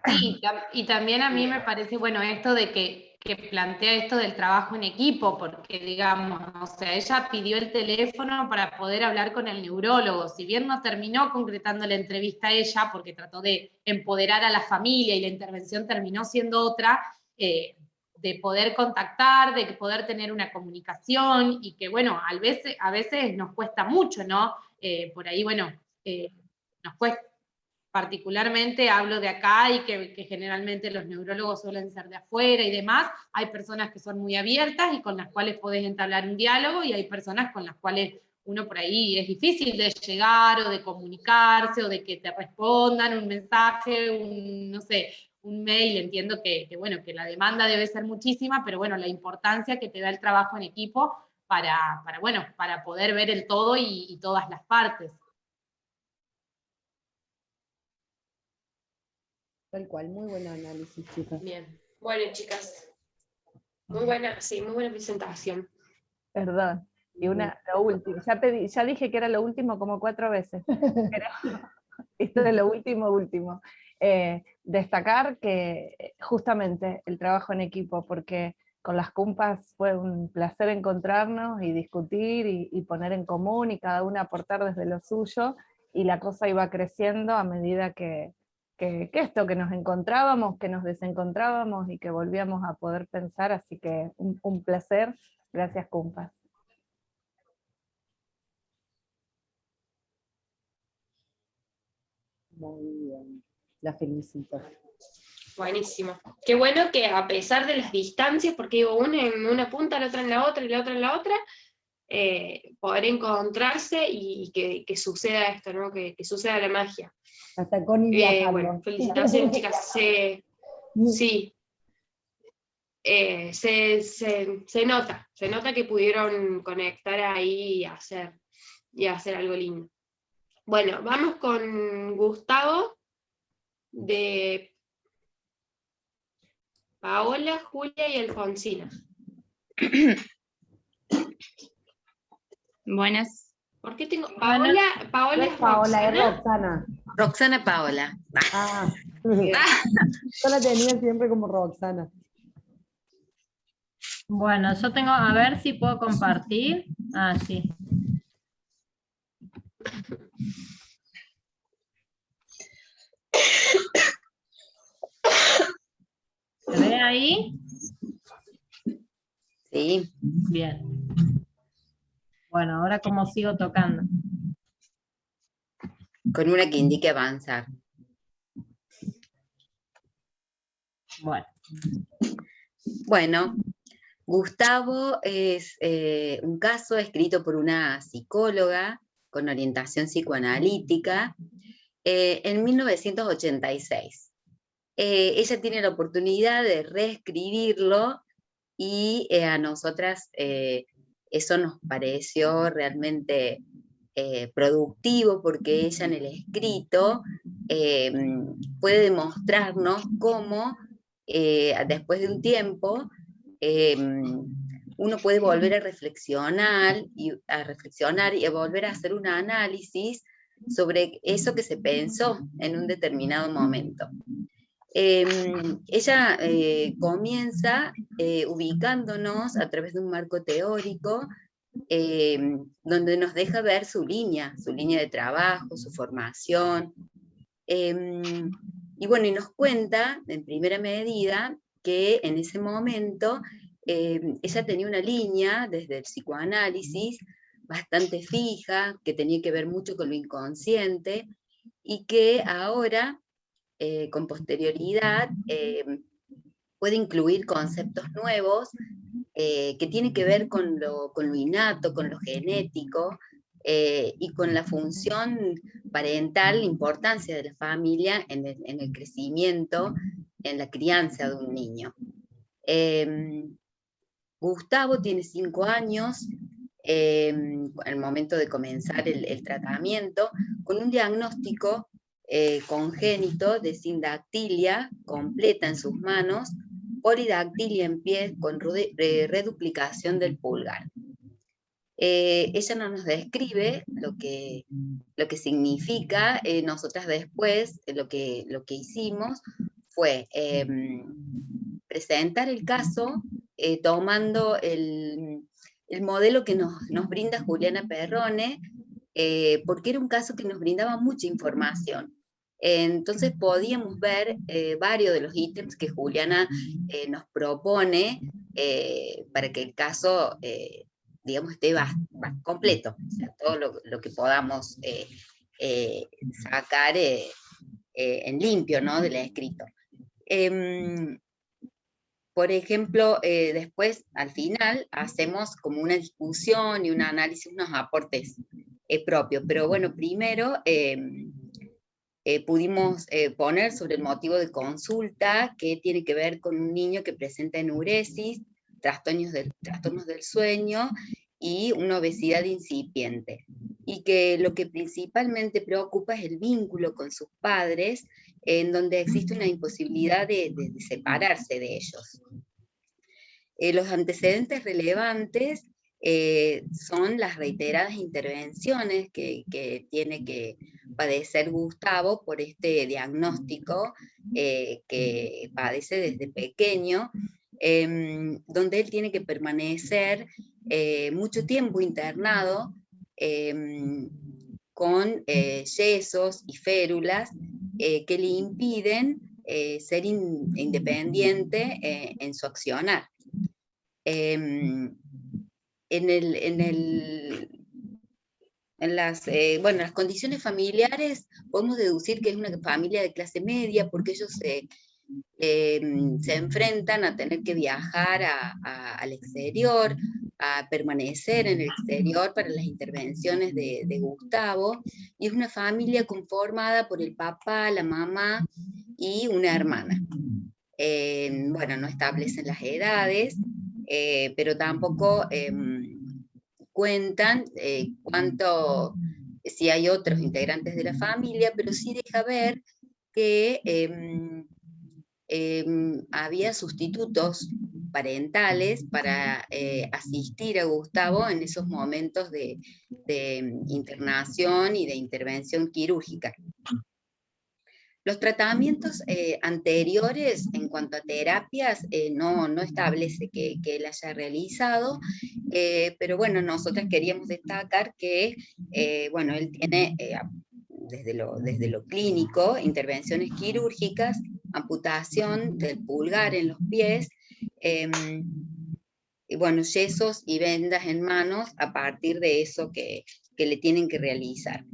Sí, y también a mí me parece, bueno, esto de que plantea esto del trabajo en equipo, porque digamos, o sea, ella pidió el teléfono para poder hablar con el neurólogo, si bien no terminó concretando la entrevista a ella, porque trató de empoderar a la familia y la intervención terminó siendo otra, de poder contactar, de poder tener una comunicación, y que bueno, a veces nos cuesta mucho, ¿no? Por ahí, bueno, nos cuesta. Particularmente hablo de acá y que generalmente los neurólogos suelen ser de afuera y demás, hay personas que son muy abiertas y con las cuales podés entablar un diálogo, y hay personas con las cuales uno por ahí es difícil de llegar o de comunicarse o de que te respondan un mensaje, no sé, un mail. Entiendo bueno, que la demanda debe ser muchísima, pero bueno, la importancia que te da el trabajo en equipo para poder ver el todo y todas las partes. Tal cual, muy buen análisis, chicas. Bien. Bueno, chicas. Muy buena presentación. Perdón. Y lo último, ya dije que era lo último como 4 veces, pero esto es lo último. Destacar que justamente el trabajo en equipo, porque con las compas fue un placer encontrarnos y discutir y poner en común y cada una aportar desde lo suyo, y la cosa iba creciendo a medida que nos encontrábamos, que nos desencontrábamos y que volvíamos a poder pensar, así que un placer. Gracias, compas. Muy bien, la felicito. Buenísimo. Qué bueno que a pesar de las distancias, porque digo, una en una punta, la otra en la otra y la otra en la otra, poder encontrarse y que suceda esto, ¿no? Que suceda la magia. Hasta Connie viajando. Bueno, felicitaciones, chicas. Sí. Se nota que pudieron conectar ahí y hacer algo lindo. Bueno, vamos con Gustavo, de Paola, Julia y Alfonsina. Buenas. ¿Por qué tengo Paola? Paola es Paola, es Roxana. Roxana. Roxana Paola. Ah, yo la tenía siempre como Roxana. Bueno, yo tengo, a ver si puedo compartir. Ah, sí. ¿Se ve ahí? Sí. Bien. Bueno, ahora cómo sigo tocando. Con una que indique avanzar. Bueno. Bueno, Gustavo es un caso escrito por una psicóloga con orientación psicoanalítica en 1986. Ella tiene la oportunidad de reescribirlo y a nosotras eso nos pareció realmente productivo, porque ella en el escrito puede demostrarnos cómo después de un tiempo uno puede volver a reflexionar y a volver a hacer un análisis sobre eso que se pensó en un determinado momento. Ella comienza ubicándonos a través de un marco teórico donde nos deja ver su línea de trabajo, su formación, y bueno, y nos cuenta en primera medida que en ese momento ella tenía una línea desde el psicoanálisis bastante fija, que tenía que ver mucho con lo inconsciente, y que ahora, con posterioridad, puede incluir conceptos nuevos que tienen que ver con lo innato, con lo genético, y con la función parental, la importancia de la familia en el crecimiento, en la crianza de un niño. Gustavo tiene 5 años, al momento de comenzar el tratamiento, con un diagnóstico congénito de sindactilia completa en sus manos, polidactilia en pies con reduplicación del pulgar. Ella no nos describe lo que significa. Nosotras después lo que hicimos fue presentar el caso tomando el modelo que nos brinda Juliana Perrone, porque era un caso que nos brindaba mucha información. Entonces podíamos ver varios de los ítems que Juliana nos propone para que el caso, digamos, esté completo, o sea, todo lo que podamos sacar en limpio, ¿no?, del escrito. Por ejemplo, después, al final, hacemos como una discusión y un análisis, unos aportes propios, pero bueno, primero pudimos poner sobre el motivo de consulta, que tiene que ver con un niño que presenta enuresis, trastornos del sueño y una obesidad incipiente, y que lo que principalmente preocupa es el vínculo con sus padres, en donde existe una imposibilidad de separarse de ellos. Los antecedentes relevantes son las reiteradas intervenciones que tiene que padecer Gustavo por este diagnóstico que padece desde pequeño, donde él tiene que permanecer mucho tiempo internado con yesos y férulas que le impiden ser independiente en su accionar. Bueno, las condiciones familiares podemos deducir que es una familia de clase media, porque ellos se enfrentan a tener que viajar al exterior, a permanecer en el exterior para las intervenciones de Gustavo, y es una familia conformada por el papá, la mamá y una hermana. Bueno, no establecen las edades, pero tampoco cuentan si hay otros integrantes de la familia, pero sí deja ver que había sustitutos parentales para asistir a Gustavo en esos momentos de internación y de intervención quirúrgica. Los tratamientos anteriores en cuanto a terapias no establece que él haya realizado, pero bueno, nosotros queríamos destacar que bueno, él tiene desde lo clínico intervenciones quirúrgicas, amputación del pulgar en los pies, y bueno, yesos y vendas en manos a partir de eso que le tienen que realizar.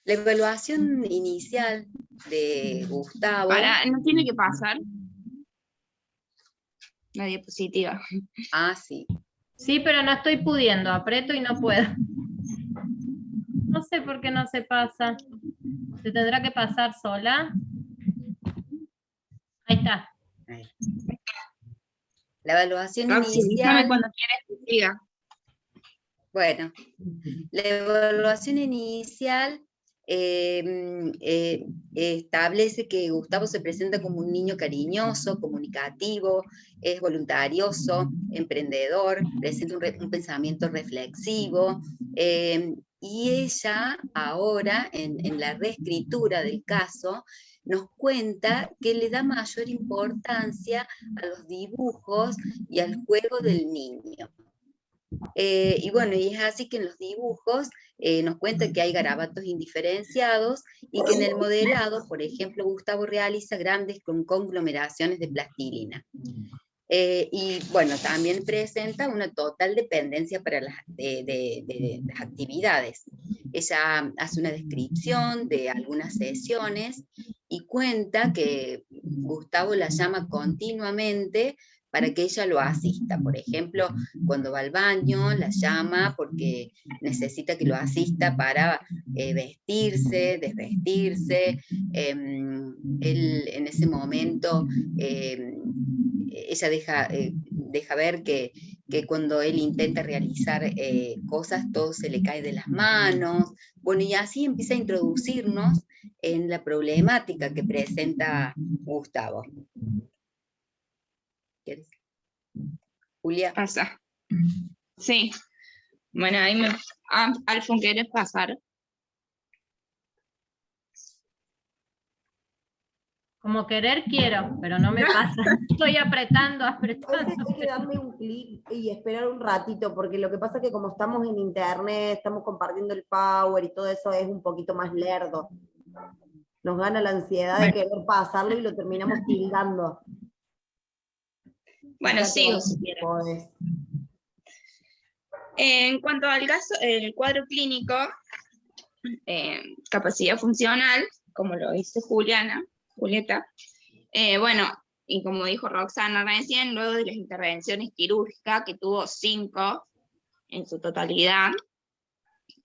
La evaluación inicial de Gustavo... ¿No tiene que pasar la diapositiva? Ah, sí. Sí, pero no estoy pudiendo, aprieto y no puedo. No sé por qué no se pasa. ¿Se tendrá que pasar sola? Ahí está. Ahí. La evaluación Roxy, inicial... dígame cuando quieres que siga. Bueno, la evaluación inicial establece que Gustavo se presenta como un niño cariñoso, comunicativo, es voluntarioso, emprendedor, presenta un pensamiento reflexivo, y ella ahora, en la reescritura del caso, nos cuenta que le da mayor importancia a los dibujos y al juego del niño. Y bueno, y es así que en los dibujos nos cuenta que hay garabatos indiferenciados y que en el modelado, por ejemplo, Gustavo realiza grandes conglomeraciones de plastilina. Y bueno, también presenta una total dependencia para de las actividades. Ella hace una descripción de algunas sesiones y cuenta que Gustavo la llama continuamente para que ella lo asista. Por ejemplo, cuando va al baño, la llama porque necesita que lo asista para vestirse, desvestirse. Él en ese momento, ella deja ver que cuando él intenta realizar cosas, todo se le cae de las manos. Bueno, y así empieza a introducirnos en la problemática que presenta Gustavo. ¿Quieres? Julia. Pasa. Sí. Bueno, ahí me... Alfon, ¿quieres pasar? Como querer quiero, pero no me pasa. Estoy apretando. A veces hay que darle un clic y esperar un ratito, porque lo que pasa es que como estamos en internet, estamos compartiendo el power y todo eso es un poquito más lerdo. Nos gana la ansiedad de querer pasarlo y lo terminamos tildando. Bueno, sigo si quieres. Podés. En cuanto al caso, el cuadro clínico, capacidad funcional, como lo dice Julieta, bueno, y como dijo Roxana recién, luego de las intervenciones quirúrgicas, que tuvo 5 en su totalidad,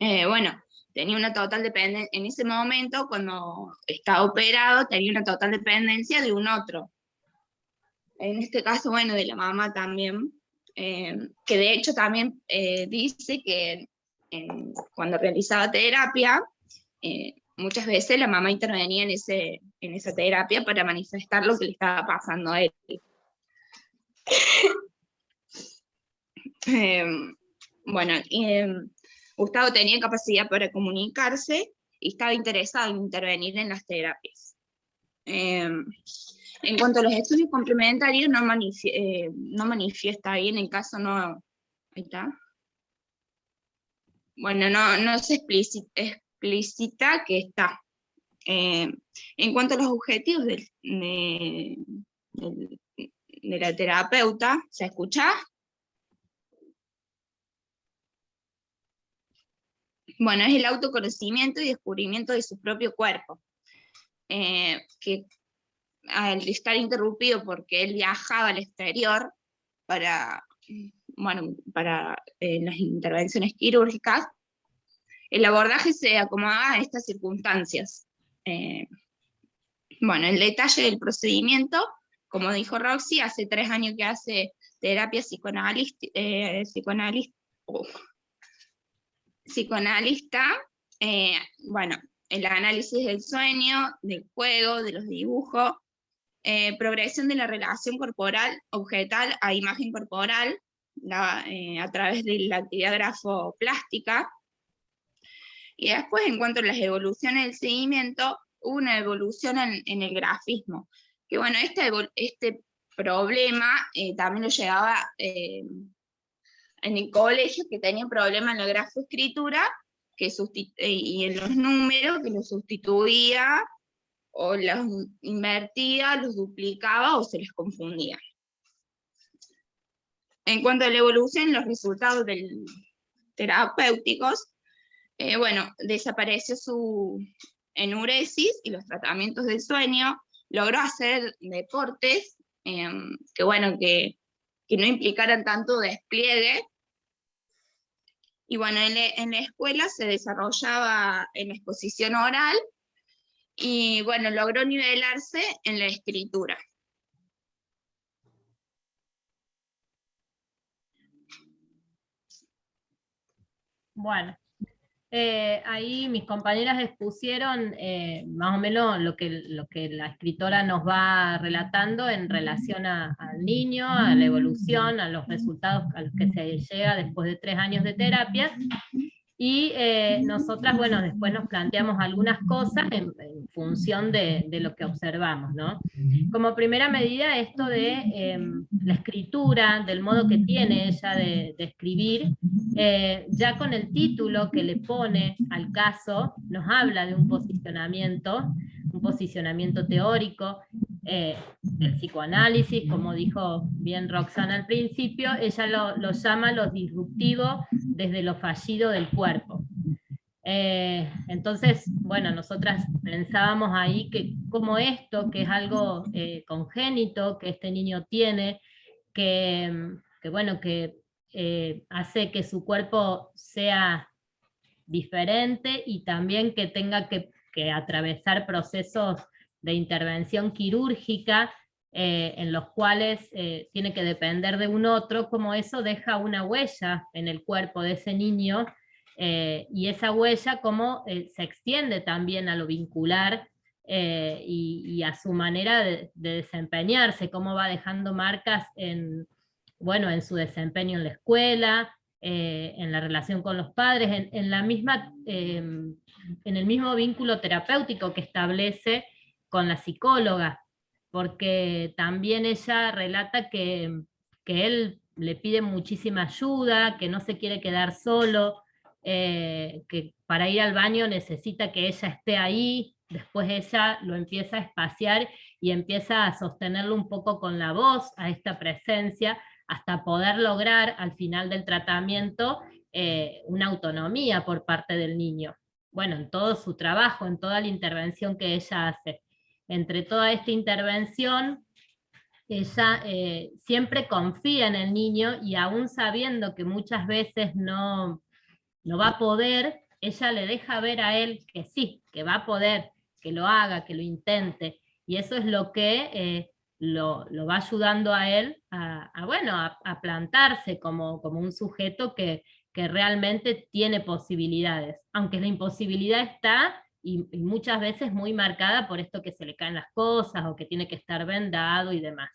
bueno, tenía una total dependencia, en ese momento, cuando estaba operado, tenía una total dependencia de un otro. En este caso, bueno, de la mamá también, que de hecho también dice que cuando realizaba terapia, muchas veces la mamá intervenía en esa terapia para manifestar lo que le estaba pasando a él. Bueno, Gustavo tenía capacidad para comunicarse y estaba interesado en intervenir en las terapias. En cuanto a los estudios complementarios, no manifiesta ahí, en el caso no... Ahí está. Bueno, no se explícita que está. En cuanto a los objetivos de la terapeuta, ¿se escucha? Bueno, es el autoconocimiento y descubrimiento de su propio cuerpo, que al estar interrumpido porque él viajaba al exterior para las intervenciones quirúrgicas, el abordaje se acomodaba a estas circunstancias. Bueno, el detalle del procedimiento, como dijo Roxy, hace 3 años que hace terapia psicoanalista, bueno, el análisis del sueño, del juego, de los dibujos, progresión de la relación corporal objetal a imagen corporal a través de la actividad grafoplástica. Y después, en cuanto a las evoluciones del seguimiento, hubo una evolución en el grafismo. Que bueno, este problema también lo llevaba en el colegio, que tenía problemas en la grafoescritura y en los números, que los sustituía o los invertía, los duplicaba o se les confundía. En cuanto a la evolución, los resultados terapéuticos, bueno, desapareció su enuresis y los tratamientos del sueño, logró hacer deportes que no implicaran tanto despliegue, y bueno, en la escuela se desarrollaba en la exposición oral, y bueno, logró nivelarse en la escritura. Bueno, ahí mis compañeras expusieron más o menos lo que la escritora nos va relatando en relación al niño, a la evolución, a los resultados a los que se llega después de 3 años de terapia. Y nosotras, bueno, después nos planteamos algunas cosas en función de lo que observamos, ¿no? Como primera medida, esto de la escritura, del modo que tiene ella de escribir, ya con el título que le pone al caso, nos habla de un posicionamiento teórico, del psicoanálisis, como dijo bien Roxana al principio, ella lo llama lo disruptivo desde lo fallido del cuerpo. Entonces, bueno, nosotras pensábamos ahí que como esto, que es algo congénito, que este niño tiene, que hace que su cuerpo sea diferente y también que tenga que atravesar procesos de intervención quirúrgica en los cuales tiene que depender de un otro, como eso deja una huella en el cuerpo de ese niño, y esa huella como se extiende también a lo vincular y a su manera de desempeñarse, cómo va dejando marcas en su desempeño en la escuela, en la relación con los padres, en el mismo vínculo terapéutico que establece con la psicóloga, porque también ella relata que él le pide muchísima ayuda, que no se quiere quedar solo, que para ir al baño necesita que ella esté ahí, después ella lo empieza a espaciar y empieza a sostenerlo un poco con la voz, a esta presencia, hasta poder lograr al final del tratamiento una autonomía por parte del niño. Bueno, en todo su trabajo, en toda la intervención que ella hace. Entre toda esta intervención, ella siempre confía en el niño y aún sabiendo que muchas veces no va a poder, ella le deja ver a él que sí, que va a poder, que lo haga, que lo intente. Y eso es lo que lo va ayudando a él a plantarse como un sujeto que realmente tiene posibilidades, aunque la imposibilidad está y muchas veces muy marcada por esto que se le caen las cosas o que tiene que estar vendado y demás.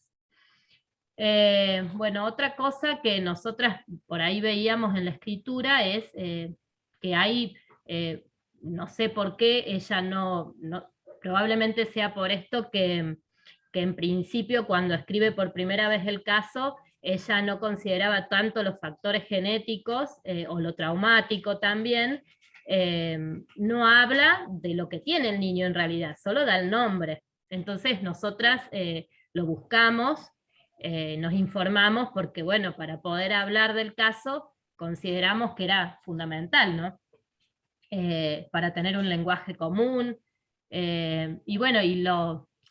Otra cosa que nosotras por ahí veíamos en la escritura es que hay, no sé por qué, ella no probablemente sea por esto que en principio cuando escribe por primera vez el caso, ella no consideraba tanto los factores genéticos o lo traumático también, no habla de lo que tiene el niño en realidad, solo da el nombre. Entonces nosotras lo buscamos, nos informamos porque bueno, para poder hablar del caso consideramos que era fundamental, ¿no? Para tener un lenguaje común, y bueno,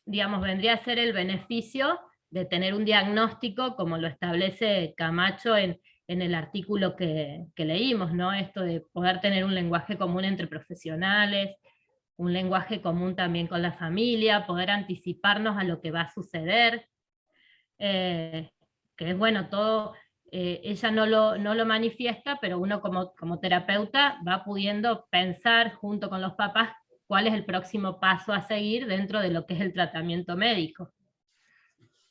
digamos, vendría a ser el beneficio de tener un diagnóstico como lo establece Camacho en el artículo que leímos, ¿no? Esto de poder tener un lenguaje común entre profesionales, un lenguaje común también con la familia, poder anticiparnos a lo que va a suceder, que es bueno, todo, ella no lo manifiesta, pero uno como terapeuta va pudiendo pensar junto con los papás cuál es el próximo paso a seguir dentro de lo que es el tratamiento médico.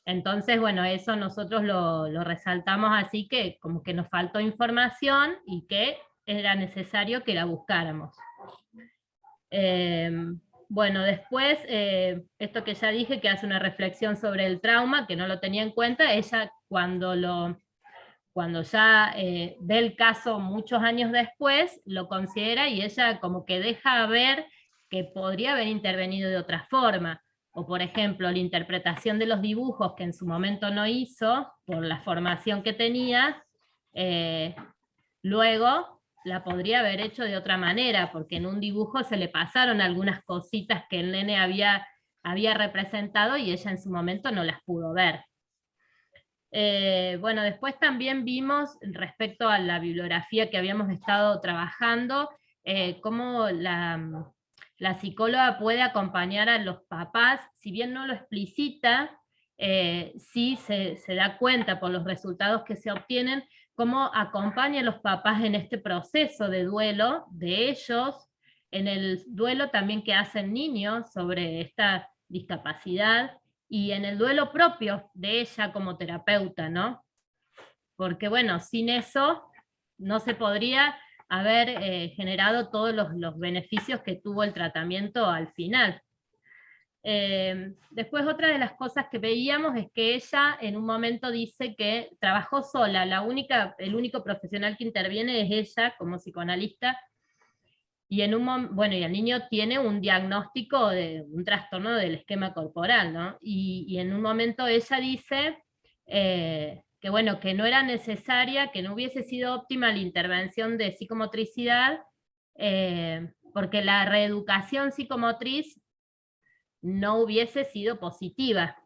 Entonces, bueno, eso nosotros lo resaltamos así, que como que nos faltó información y que era necesario que la buscáramos. Bueno, después, esto que ya dije, que hace una reflexión sobre el trauma, que no lo tenía en cuenta, ella cuando ya ve el caso muchos años después, lo considera y ella como que deja ver que podría haber intervenido de otra forma. O por ejemplo, la interpretación de los dibujos que en su momento no hizo, por la formación que tenía, luego la podría haber hecho de otra manera, porque en un dibujo se le pasaron algunas cositas que el nene había representado y ella en su momento no las pudo ver. Bueno, después también vimos, respecto a la bibliografía que habíamos estado trabajando, cómo la psicóloga puede acompañar a los papás, si bien no lo explicita, sí se da cuenta por los resultados que se obtienen, cómo acompaña a los papás en este proceso de duelo de ellos, en el duelo también que hacen niños sobre esta discapacidad, y en el duelo propio de ella como terapeuta, ¿no? Porque bueno, sin eso no se podría haber generado todos los beneficios que tuvo el tratamiento al final. Después otra de las cosas que veíamos es que ella en un momento dice que trabajó sola, el único profesional que interviene es ella como psicoanalista, y y el niño tiene un diagnóstico de un trastorno del esquema corporal, ¿no? Y en un momento ella dice que bueno, que no era necesaria, que no hubiese sido óptima la intervención de psicomotricidad, porque la reeducación psicomotriz no hubiese sido positiva,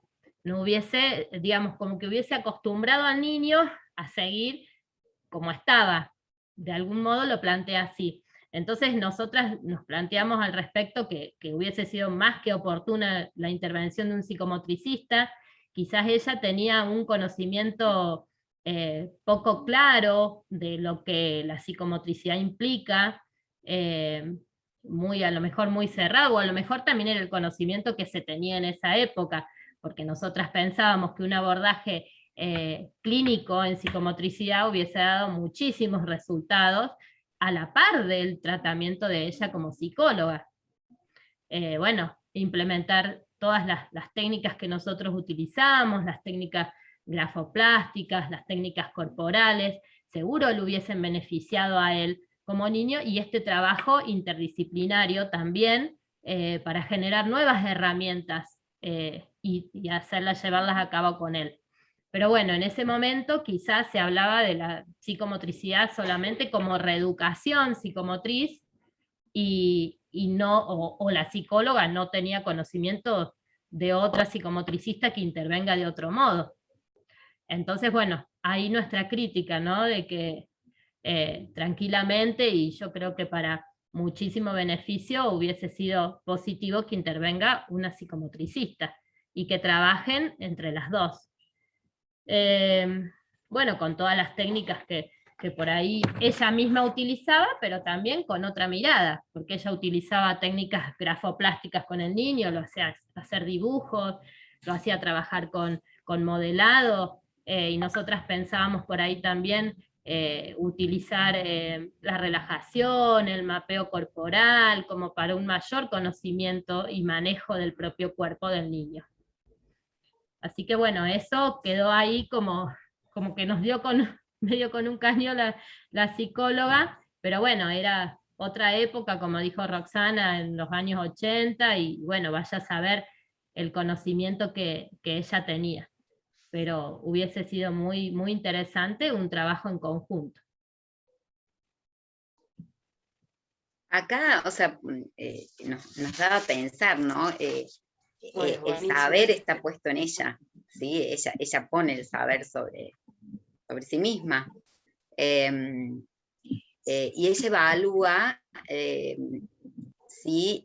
no hubiese, digamos, como que hubiese acostumbrado al niño a seguir como estaba, de algún modo lo plantea así. Entonces nosotras nos planteamos al respecto que hubiese sido más que oportuna la intervención de un psicomotricista. Quizás ella tenía un conocimiento poco claro de lo que la psicomotricidad implica, a lo mejor muy cerrado, o a lo mejor también era el conocimiento que se tenía en esa época, porque nosotras pensábamos que un abordaje clínico en psicomotricidad hubiese dado muchísimos resultados a la par del tratamiento de ella como psicóloga. Implementar todas las técnicas que nosotros utilizamos, las técnicas grafoplásticas, las técnicas corporales, seguro le hubiesen beneficiado a él como niño, y este trabajo interdisciplinario también para generar nuevas herramientas y llevarlas a cabo con él. Pero bueno, en ese momento quizás se hablaba de la psicomotricidad solamente como reeducación psicomotriz, o la psicóloga no tenía conocimiento de otra psicomotricista que intervenga de otro modo. Entonces, bueno, ahí nuestra crítica, ¿no? De que tranquilamente, y yo creo que para muchísimo beneficio hubiese sido positivo que intervenga una psicomotricista, y que trabajen entre las dos. Con todas las técnicas que por ahí ella misma utilizaba, pero también con otra mirada, porque ella utilizaba técnicas grafoplásticas con el niño, lo hacía hacer dibujos, lo hacía trabajar con modelado, y nosotras pensábamos por ahí también utilizar la relajación, el mapeo corporal, como para un mayor conocimiento y manejo del propio cuerpo del niño. Así que bueno, eso quedó ahí como que nos dio medio con un caño la psicóloga, pero bueno, era otra época, como dijo Roxana, en los años 80, y bueno, vaya a saber el conocimiento que ella tenía. Pero hubiese sido muy, muy interesante un trabajo en conjunto. Acá, o sea, nos daba a pensar, ¿no? El saber está puesto en ella, ¿sí? Ella pone el saber sobre sí misma. Y ella evalúa si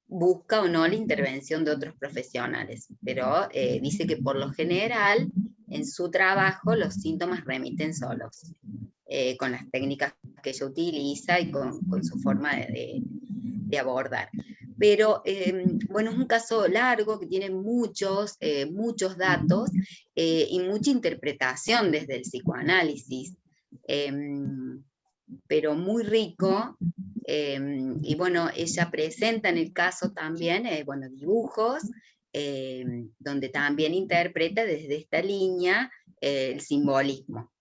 busca o no la intervención de otros profesionales, pero dice que por lo general en su trabajo los síntomas remiten solos, con las técnicas que ella utiliza y con su forma de abordar. Pero bueno, es un caso largo que tiene muchos datos y mucha interpretación desde el psicoanálisis, pero muy rico. Y bueno, ella presenta en el caso también dibujos, donde también interpreta desde esta línea el simbolismo.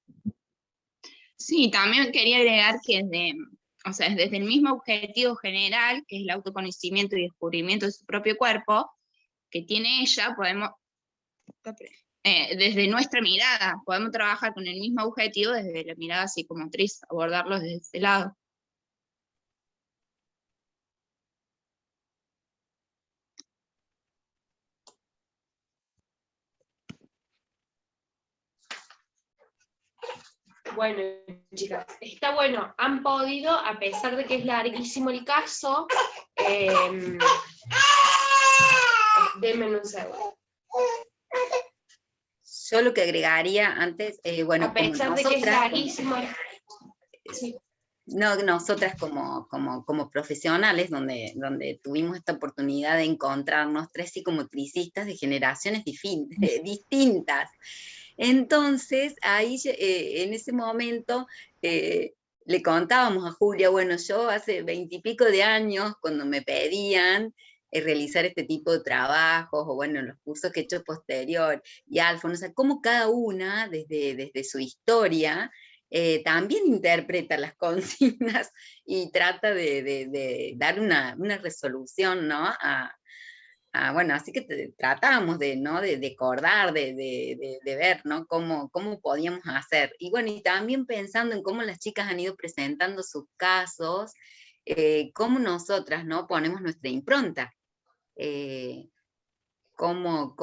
Sí, también quería agregar que desde el mismo objetivo general, que es el autoconocimiento y descubrimiento de su propio cuerpo, que tiene ella, podemos, desde nuestra mirada, podemos trabajar con el mismo objetivo desde la mirada psicomotriz, abordarlo desde ese lado. Bueno, chicas, está bueno. Han podido, a pesar de que es larguísimo el caso, denme un segundo. yo lo que agregaría antes, bueno, A pesar como de que es nosotras, rarísimo. Sí. no, nosotras como profesionales, donde tuvimos esta oportunidad de encontrarnos tres psicomotricistas de generaciones distintas. Entonces, ahí en ese momento le contábamos a Julia, bueno, yo hace 20 y pico de años, cuando me pedían realizar este tipo de trabajos, o bueno, los cursos que he hecho posterior, y Alfonso, o sea, cómo cada una, desde su historia, también interpreta las consignas y trata de dar una resolución, ¿no? Bueno, así que tratamos ¿no? de acordar, de ver, ¿no? Cómo podíamos hacer. Y bueno, y también pensando en cómo las chicas han ido presentando sus casos, cómo nosotras, ¿no? Ponemos nuestra impronta. Cómo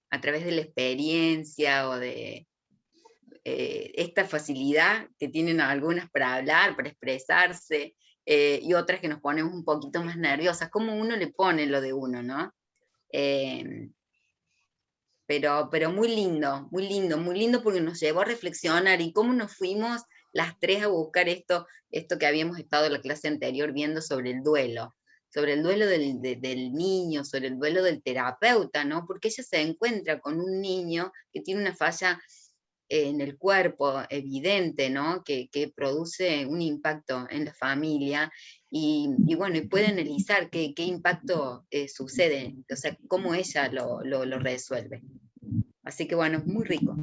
a través de la experiencia o de esta facilidad que tienen algunas para hablar, para expresarse, y otras que nos ponemos un poquito más nerviosas, cómo uno le pone lo de uno, ¿no? Pero muy lindo, muy lindo, muy lindo porque nos llevó a reflexionar y cómo nos fuimos las tres a buscar esto que habíamos estado en la clase anterior viendo sobre el duelo del niño, sobre el duelo del terapeuta, ¿no? Porque ella se encuentra con un niño que tiene una falla en el cuerpo evidente, ¿no? Que produce un impacto en la familia y bueno, y puede analizar qué impacto sucede, o sea, cómo ella lo resuelve. Así que bueno, es muy rico.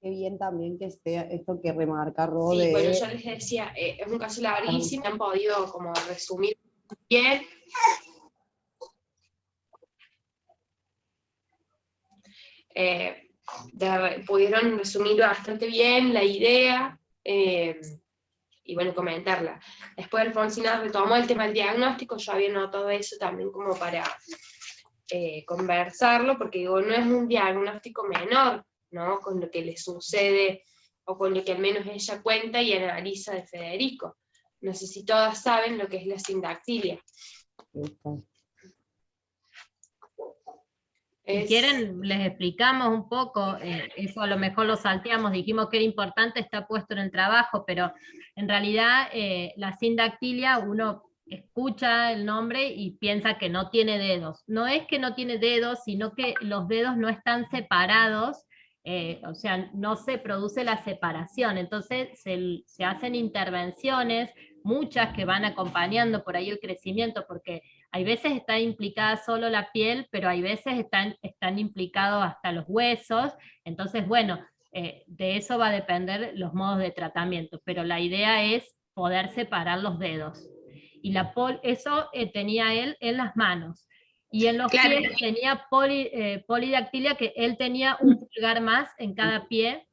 Qué bien también que esté esto que remarca Ro Sí, de... bueno, yo les decía, es un caso larguísimo, han podido como resumir bien. Pudieron resumir bastante bien la idea y bueno, comentarla. Después Alfonsina retomó el tema del diagnóstico, yo había notado eso también como para conversarlo, porque digo, no es un diagnóstico menor, ¿no? Con lo que le sucede, o con lo que al menos ella cuenta y analiza de Federico. No sé si todas saben lo que es la sindactilia. Si quieren, les explicamos un poco, eso a lo mejor lo salteamos, dijimos que era importante, está puesto en el trabajo, pero en realidad la sindactilia, uno escucha el nombre y piensa que no tiene dedos. No es que no tiene dedos, sino que los dedos no están separados, o sea, no se produce la separación, entonces se hacen intervenciones, muchas que van acompañando por ahí el crecimiento, porque hay veces está implicada solo la piel, pero hay veces están implicados hasta los huesos, entonces bueno, de eso va a depender los modos de tratamiento, pero la idea es poder separar los dedos. Y eso tenía él en las manos. Y en los pies tenía polidactilia, que él tenía un pulgar más en cada pie,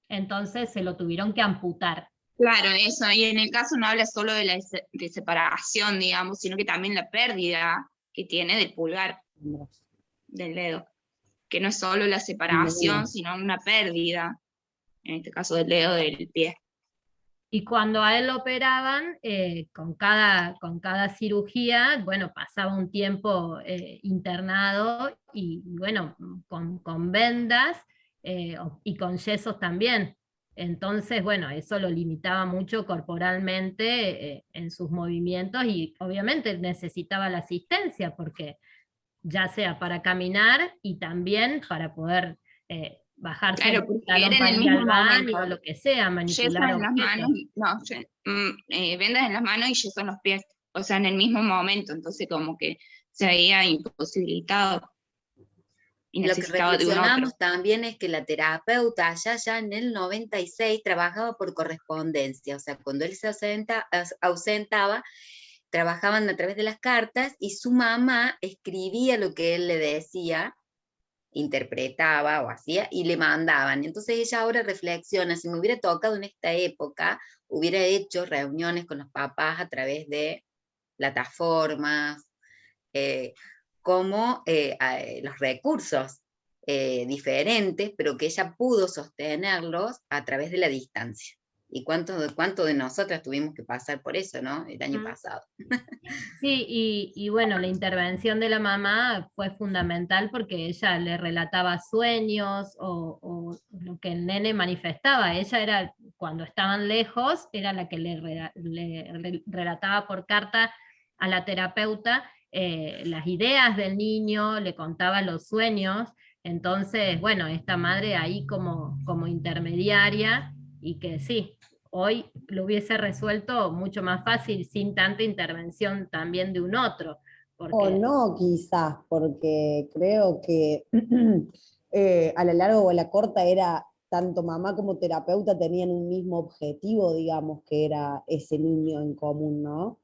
entonces se lo tuvieron que amputar. Claro, eso, y en el caso no habla solo de la de separación, digamos, sino que también la pérdida que tiene del pulgar, del dedo, que no es solo la separación, sino una pérdida, en este caso del dedo del pie. Y cuando a él lo operaban, con cada cirugía, bueno, pasaba un tiempo internado y bueno, con vendas y con yesos también. Entonces, bueno, eso lo limitaba mucho corporalmente en sus movimientos y obviamente necesitaba la asistencia porque ya sea para caminar y también para poder bajarse claro, el porque pantalón era en para el ir mismo al baño momento. o lo que sea, manipular Yeso en las manos, objetos. vendas en las manos y yeso en los pies, o sea, en el mismo momento, entonces como que se veía imposibilitado y Lo que necesitaba de un otro. reflexionamos también es que la terapeuta ya en el 96 trabajaba por correspondencia, o sea, cuando él se ausentaba, trabajaban a través de las cartas y su mamá escribía lo que él le decía, interpretaba o hacía y le mandaban. Entonces ella ahora reflexiona, si me hubiera tocado en esta época, hubiera hecho reuniones con los papás a través de plataformas, como los recursos diferentes, pero que ella pudo sostenerlos a través de la distancia. Y cuánto de nosotras tuvimos que pasar por eso, ¿no? El año pasado. Sí, y bueno, la intervención de la mamá fue fundamental porque ella le relataba sueños o lo que el nene manifestaba. Ella era, cuando estaban lejos, era la que le relataba por carta a la terapeuta las ideas del niño, le contaba los sueños. Entonces, bueno, esta madre ahí como intermediaria, y que sí, hoy lo hubiese resuelto mucho más fácil sin tanta intervención también de un otro. O Porque no, quizás, porque creo que a la larga o a la corta era tanto mamá como terapeuta tenían un mismo objetivo, digamos, que era ese niño en común, ¿no?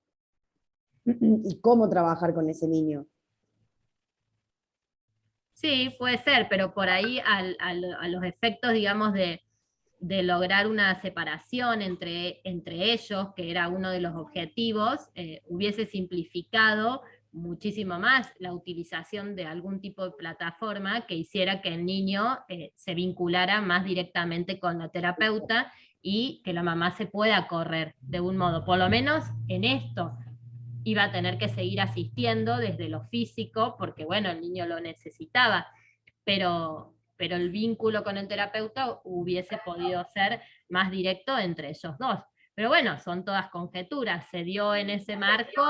Y cómo trabajar con ese niño. sí, puede ser, pero por ahí a los efectos, digamos, de lograr una separación entre ellos, que era uno de los objetivos, hubiese simplificado muchísimo más la utilización de algún tipo de plataforma que hiciera que el niño se vinculara más directamente con la terapeuta y que la mamá se pueda correr de un modo, por lo menos en esto. Iba a tener que seguir asistiendo desde lo físico, porque bueno, el niño lo necesitaba, pero el vínculo con el terapeuta hubiese podido ser más directo entre ellos dos. Pero bueno, son todas conjeturas, se dio en ese marco,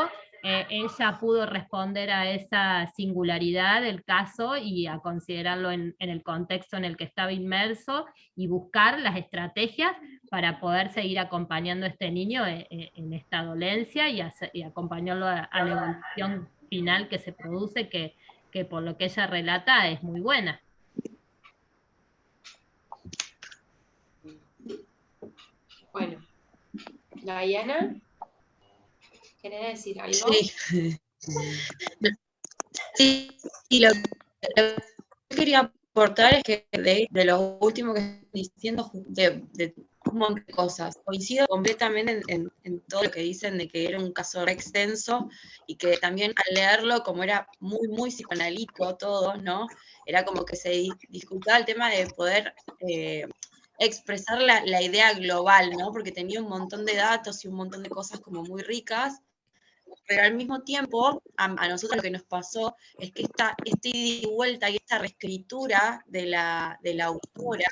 ella pudo responder a esa singularidad del caso y a considerarlo en el contexto en el que estaba inmerso y buscar las estrategias para poder seguir acompañando a este niño en esta dolencia y acompañarlo a la evolución final que se produce, que por lo que ella relata es muy buena. Bueno, Diana, ¿querés decir algo? Sí. Sí, y lo que quería aportar es que de lo último que estoy diciendo, de un montón de cosas, coincido completamente en todo lo que dicen de que era un caso re extenso y que también al leerlo, como era muy, muy psicoanalítico todo, ¿no? Era como que se discutía el tema de poder expresar la idea global, ¿no? Porque tenía un montón de datos y un montón de cosas como muy ricas, pero al mismo tiempo, a nosotros lo que nos pasó es que este ida y vuelta y esta reescritura de la autora,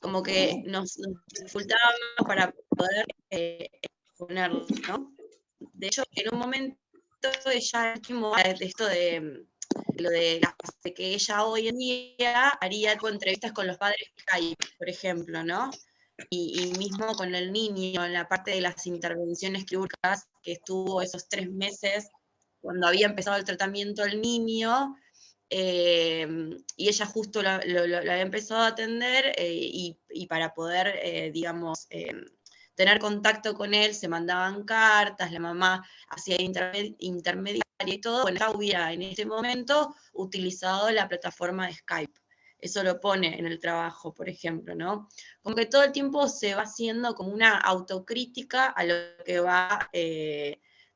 como que nos dificultaba más para poder exponerlo, ¿no? De hecho, en un momento ella de esto de lo de que ella hoy en día haría entrevistas con los padres Skype, por ejemplo, ¿no? Y mismo con el niño, en la parte de las intervenciones quirúrgicas, que estuvo esos 3 meses, cuando había empezado el tratamiento el niño, y ella justo lo había empezado a atender, y para poder, digamos, tener contacto con él, se mandaban cartas, la mamá hacía intermediaria y todo, bueno, ella hubiera en ese momento utilizado la plataforma de Skype. Eso lo pone en el trabajo, por ejemplo, ¿no? Como que todo el tiempo se va haciendo como una autocrítica a lo que va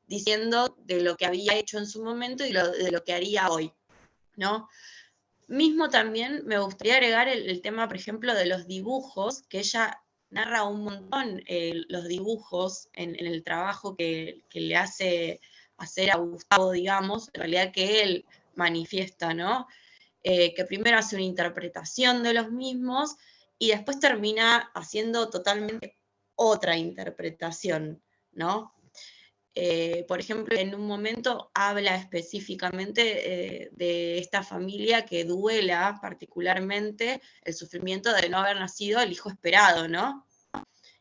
diciendo de lo que había hecho en su momento y de lo que haría hoy, ¿no? Mismo también me gustaría agregar el tema, por ejemplo, de los dibujos, que ella narra un montón los dibujos en el trabajo que le hace hacer a Gustavo, digamos, en realidad que él manifiesta, ¿no? Que primero hace una interpretación de los mismos y después termina haciendo totalmente otra interpretación, ¿no? Por ejemplo, en un momento habla específicamente de esta familia que duela particularmente el sufrimiento de no haber nacido el hijo esperado, ¿no?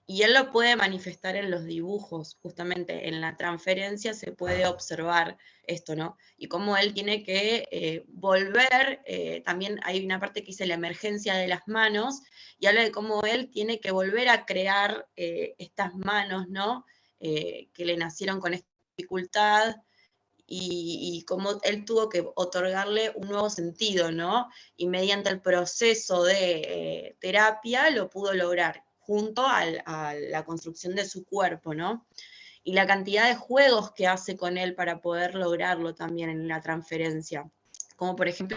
Y él lo puede manifestar en los dibujos, justamente en la transferencia se puede observar esto, ¿no? Y cómo él tiene que volver, también hay una parte que dice la emergencia de las manos, y habla de cómo él tiene que volver a crear estas manos, ¿no? Que le nacieron con esta dificultad, y cómo él tuvo que otorgarle un nuevo sentido, ¿no? Y mediante el proceso de terapia lo pudo lograr, junto a la construcción de su cuerpo, ¿no? Y la cantidad de juegos que hace con él para poder lograrlo también en la transferencia. como por ejemplo,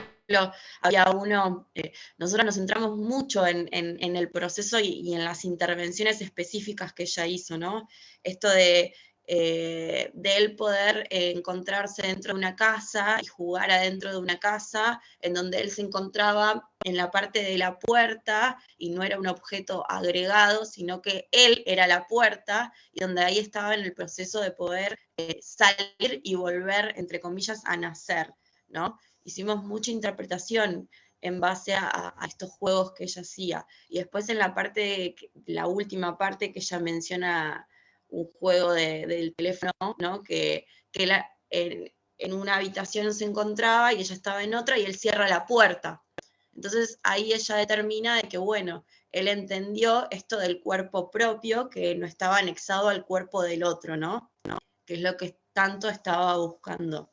había uno, nosotros nos centramos mucho en el proceso y en las intervenciones específicas que ella hizo, ¿no? Esto de él poder encontrarse dentro de una casa y jugar adentro de una casa, en donde él se encontraba en la parte de la puerta y no era un objeto agregado, sino que él era la puerta, y donde ahí estaba en el proceso de poder salir y volver, entre comillas, a nacer, ¿no? Hicimos mucha interpretación en base a estos juegos que ella hacía. Y después en la última parte que ella menciona un juego del teléfono, ¿no? Que él en una habitación se encontraba y ella estaba en otra y él cierra la puerta. Entonces ahí ella determina de que, bueno, él entendió esto del cuerpo propio, que no estaba anexado al cuerpo del otro, ¿no? Que es lo que tanto estaba buscando.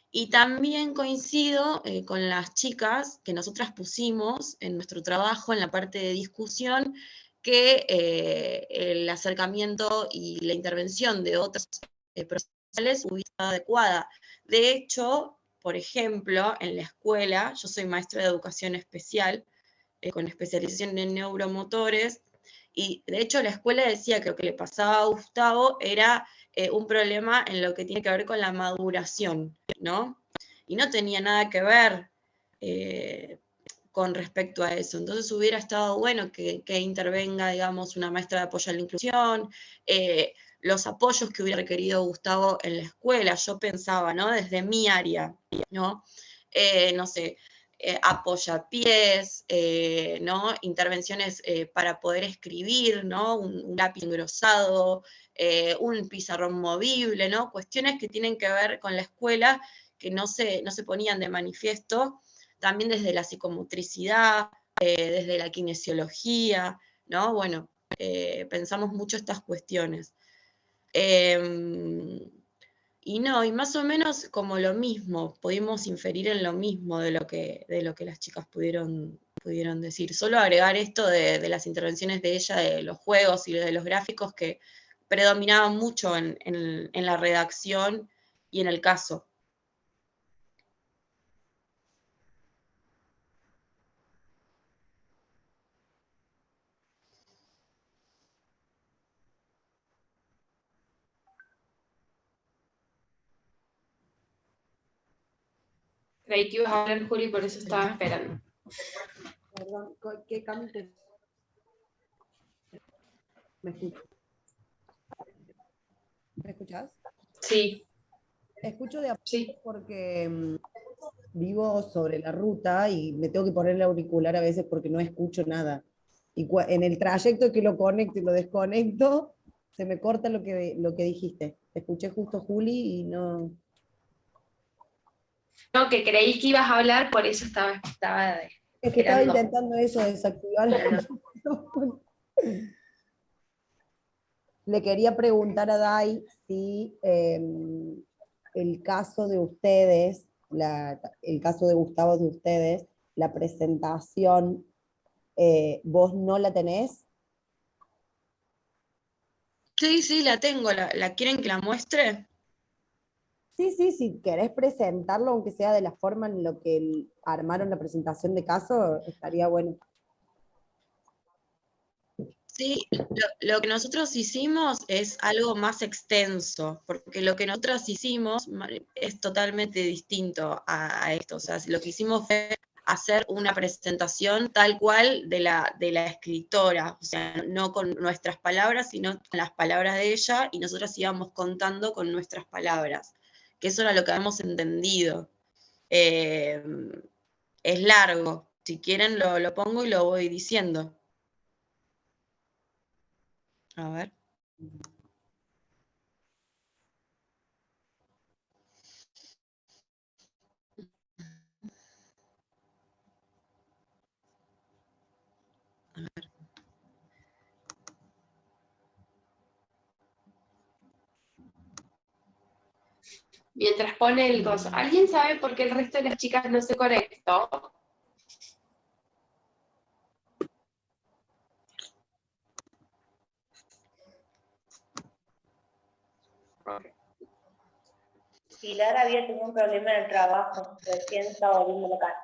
Y también coincido con las chicas que nosotras pusimos en nuestro trabajo, en la parte de discusión, que el acercamiento y la intervención de otros profesionales hubiera sido adecuada. De hecho, por ejemplo, en la escuela, yo soy maestra de educación especial, con especialización en neuromotores, y de hecho la escuela decía que lo que le pasaba a Gustavo era un problema en lo que tiene que ver con la maduración, ¿no? Y no tenía nada que ver con respecto a eso. Entonces hubiera estado bueno que intervenga, digamos, una maestra de apoyo a la inclusión, los apoyos que hubiera requerido Gustavo en la escuela. Yo pensaba, ¿no? Desde mi área, ¿no? No sé, apoyapiés, ¿no? Intervenciones para poder escribir, ¿no? Un lápiz engrosado, un pizarrón movible, ¿no? Cuestiones que tienen que ver con la escuela que no se ponían de manifiesto, también desde la psicomotricidad, desde la kinesiología, ¿no? Bueno, pensamos mucho estas cuestiones. Y más o menos como lo mismo, pudimos inferir en lo mismo de lo que las chicas pudieron decir. Solo agregar esto de las intervenciones de ella, de los juegos y de los gráficos que predominaban mucho en la redacción y en el caso. Creí que ibas a hablar, Juli, por eso estaba esperando. Perdón, ¿qué cambio? ¿Me escuchas? ¿Me escuchás? Sí. Escucho de a poco Sí. porque vivo sobre la ruta y me tengo que poner el auricular a veces porque no escucho nada. Y en el trayecto que lo conecto y lo desconecto, se me corta lo que dijiste. Escuché justo Juli y no... No, que creí que ibas a hablar, por eso estaba Es que estaba esperando. intentando eso, desactivar. Le quería preguntar a Dai si el caso de ustedes, el caso de Gustavo de ustedes, la presentación, ¿vos no la tenés? Sí, la tengo. ¿La quieren que la muestre? Sí, si querés presentarlo, aunque sea de la forma en lo que armaron la presentación de caso, estaría bueno. Sí, lo que nosotros hicimos es algo más extenso, porque lo que nosotros hicimos es totalmente distinto a esto. O sea, lo que hicimos fue hacer una presentación tal cual de la escritora, o sea, no con nuestras palabras, sino con las palabras de ella, y nosotros íbamos contando con nuestras palabras, que eso era lo que habíamos entendido. Es largo, si quieren lo pongo y lo voy diciendo. A ver. A ver. Mientras pone el gozo. ¿Alguien sabe por qué el resto de las chicas no se conectó? Ok, Pilar había tenido un problema en el trabajo, recién estaba volviendo a la casa.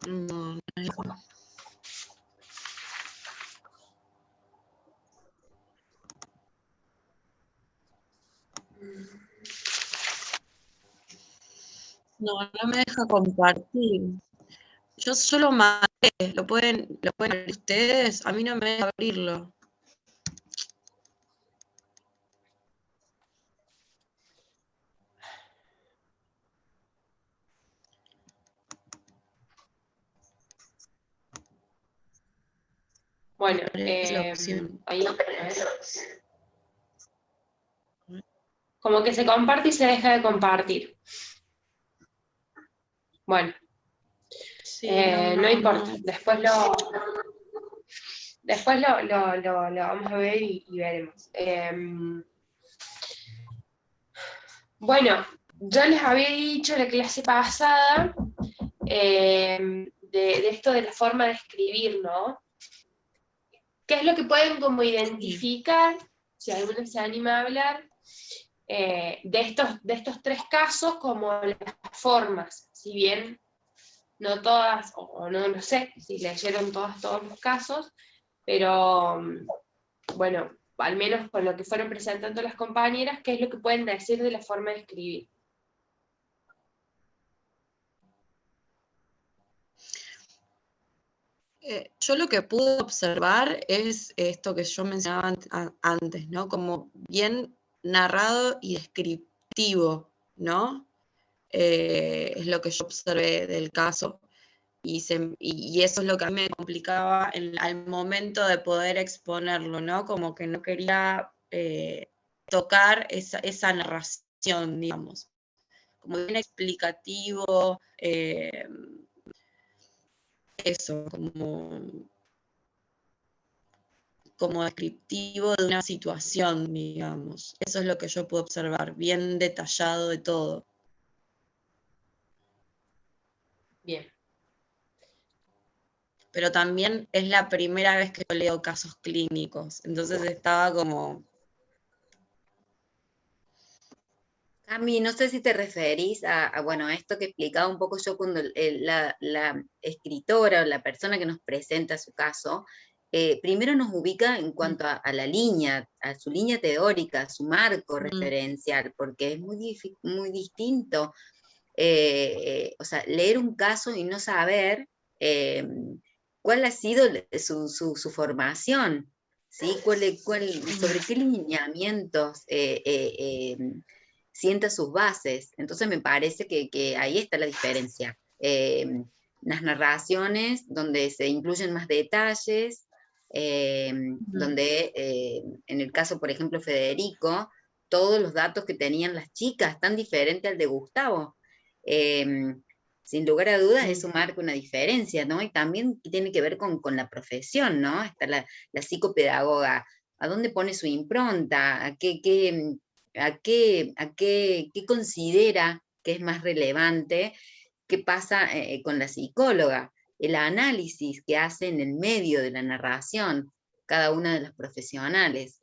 No, no. No, no me deja compartir. Yo lo mandé, lo pueden abrir ustedes, a mí no me deja abrirlo. Bueno, Es la opción. ahí, como que se comparte y se deja de compartir. Bueno, Sí, no importa, después lo vamos a ver y veremos. Bueno, yo les había dicho la clase pasada de esto de la forma de escribir, ¿no? ¿Qué es lo que pueden como identificar, si alguno se anima a hablar, de estos tres casos como las formas? Si bien no todas, o no lo sé, si leyeron todos los casos, pero bueno, al menos con lo que fueron presentando las compañeras, ¿qué es lo que pueden decir de la forma de escribir? Yo lo que pude observar es esto que yo mencionaba antes, ¿no? Como bien narrado y descriptivo, ¿no? Es lo que yo observé del caso. Y eso es lo que a mí me complicaba al momento de poder exponerlo, ¿no? Como que no quería tocar esa narración, digamos. Como bien explicativo, eso, como descriptivo de una situación, digamos. Eso es lo que yo puedo observar, bien detallado de todo. Bien. Pero también es la primera vez que yo leo casos clínicos, entonces estaba como... Cami, no sé si te referís bueno, a esto que explicaba un poco yo cuando la escritora o la persona que nos presenta su caso, primero nos ubica en cuanto a la línea, a su línea teórica, a su marco referencial, porque es muy distinto, o sea, leer un caso y no saber cuál ha sido su formación, ¿sí? Sobre qué lineamientos sienta sus bases. Entonces me parece que ahí está la diferencia. Las narraciones donde se incluyen más detalles, donde en el caso, por ejemplo, Federico, todos los datos que tenían las chicas, tan diferente al de Gustavo. Sin lugar a dudas, eso marca una diferencia, ¿no? Y también tiene que ver con la profesión, ¿no? Está la psicopedagoga, ¿a dónde pone su impronta? ¿A qué considera que es más relevante? ¿Qué pasa con la psicóloga? El análisis que hace en el medio de la narración cada una de las profesionales.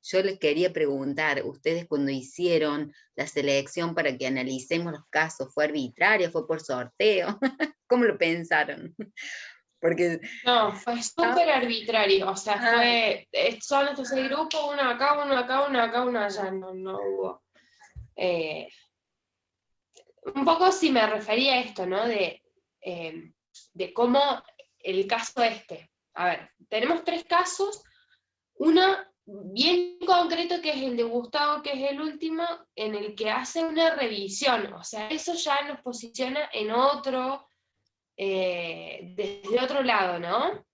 Yo les quería preguntar, ustedes cuando hicieron la selección para que analicemos los casos, ¿fue arbitraria, fue por sorteo? ¿Cómo lo pensaron? Porque... No, fue súper arbitrario, o sea, son estos 6 grupos, uno acá, uno acá, uno acá, uno allá, no hubo. Un poco sí me refería a esto, ¿no? De cómo el caso a ver, tenemos 3 casos, uno bien concreto que es el de Gustavo, que es el último, en el que hace una revisión, o sea, eso ya nos posiciona en otro, desde otro lado, ¿no?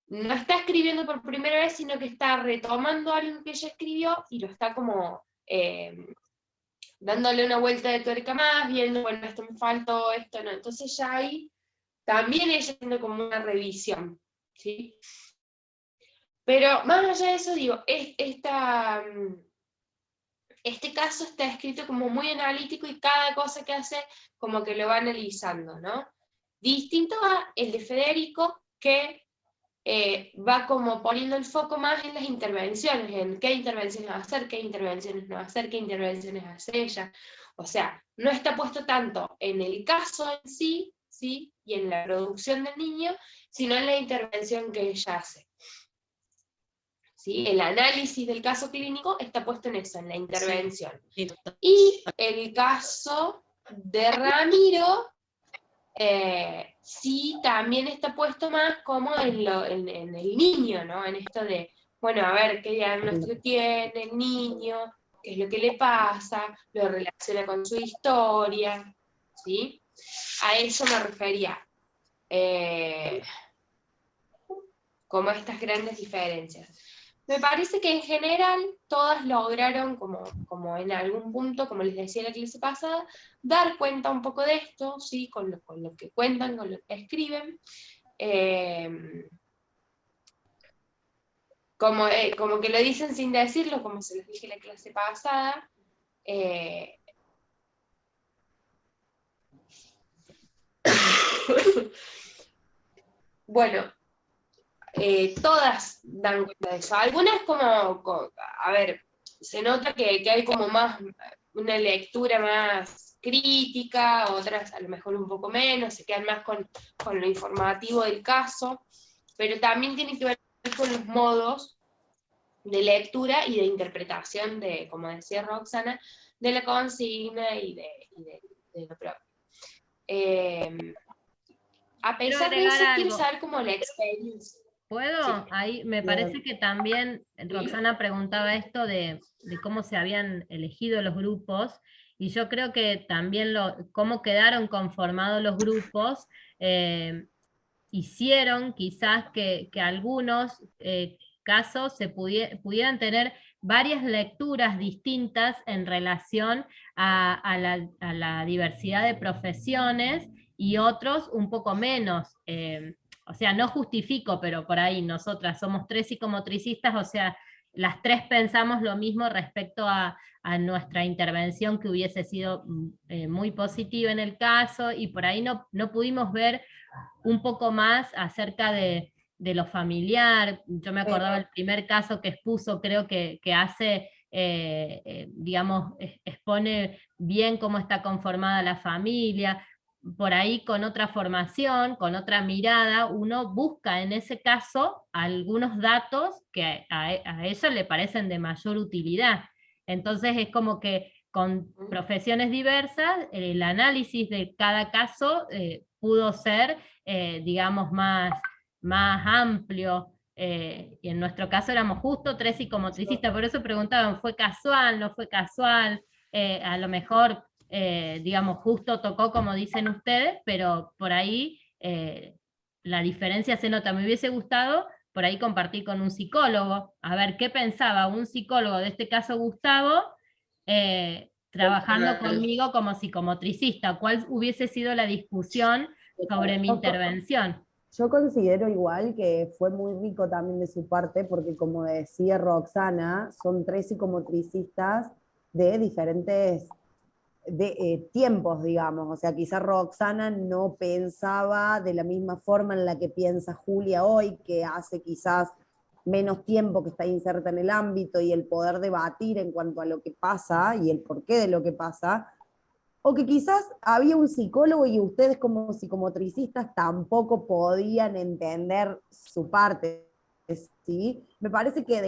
No está escribiendo por primera vez, sino que está retomando algo que ella escribió y lo está como dándole una vuelta de tuerca más, viendo, bueno, esto me faltó, esto no. Entonces ya ahí también ella haciendo como una revisión, ¿sí? Pero más allá de eso, digo, este caso está escrito como muy analítico y cada cosa que hace como que lo va analizando, ¿no? Distinto a el de Federico, que va como poniendo el foco más en las intervenciones, en qué intervenciones va a hacer, qué intervenciones no va a hacer, qué intervenciones hace ella. O sea, no está puesto tanto en el caso en sí, ¿sí? Y en la producción del niño, sino en la intervención que ella hace. ¿Sí? El análisis del caso clínico está puesto en eso, en la intervención. Sí. Y el caso de Ramiro, sí también está puesto más como en el niño, ¿no? En esto de, bueno, a ver qué diagnóstico tiene el niño, qué es lo que le pasa, lo relaciona con su historia, ¿sí? A eso me refería. Como estas grandes diferencias. Me parece que en general todas lograron, como en algún punto, como les decía en la clase pasada, dar cuenta un poco de esto, ¿sí? Con lo que cuentan, con lo que escriben. Como que lo dicen sin decirlo, como se les dije en la clase pasada. Bueno, todas dan cuenta de eso. Algunas a ver, se nota que hay como más, una lectura más crítica, otras a lo mejor un poco menos, se quedan más con lo informativo del caso, pero también tiene que ver con los modos de lectura y de interpretación de, como decía Roxana, de la consigna y de lo propio. A pesar de eso, quiero saber cómo la experiencia. ¿Puedo? Sí. Ahí me parece que también Roxana preguntaba esto de cómo se habían elegido los grupos, y yo creo que también cómo quedaron conformados los grupos hicieron quizás que algunos casos se pudieran tener varias lecturas distintas en relación a la diversidad de profesiones, y otros un poco menos. O sea, no justifico, pero por ahí nosotras somos 3 psicomotricistas, o sea, las 3 pensamos lo mismo respecto a nuestra intervención, que hubiese sido muy positiva en el caso, y por ahí no pudimos ver un poco más acerca de lo familiar. Yo me acordaba el primer caso que expuso, creo que hace, digamos, expone bien cómo está conformada la familia. Por ahí con otra formación, con otra mirada, uno busca en ese caso algunos datos que a ellos le parecen de mayor utilidad. Entonces es como que con profesiones diversas, el análisis de cada caso pudo ser, digamos, más amplio. Y en nuestro caso éramos justo 3 psicomotricistas, por eso preguntaban, ¿fue casual, no fue casual? A lo mejor, digamos, justo tocó como dicen ustedes, pero por ahí la diferencia se nota. Me hubiese gustado por ahí compartir con un psicólogo, a ver qué pensaba un psicólogo, de este caso Gustavo, trabajando conmigo como psicomotricista, cuál hubiese sido la discusión sobre mi intervención. Yo considero igual que fue muy rico también de su parte, porque como decía Roxana, son 3 psicomotricistas de diferentes tiempos, digamos. O sea, quizá Roxana no pensaba de la misma forma en la que piensa Julia hoy, que hace quizás menos tiempo que está inserta en el ámbito, y el poder debatir en cuanto a lo que pasa y el porqué de lo que pasa, o que quizás había un psicólogo y ustedes como psicomotricistas tampoco podían entender su parte, ¿sí? Me parece que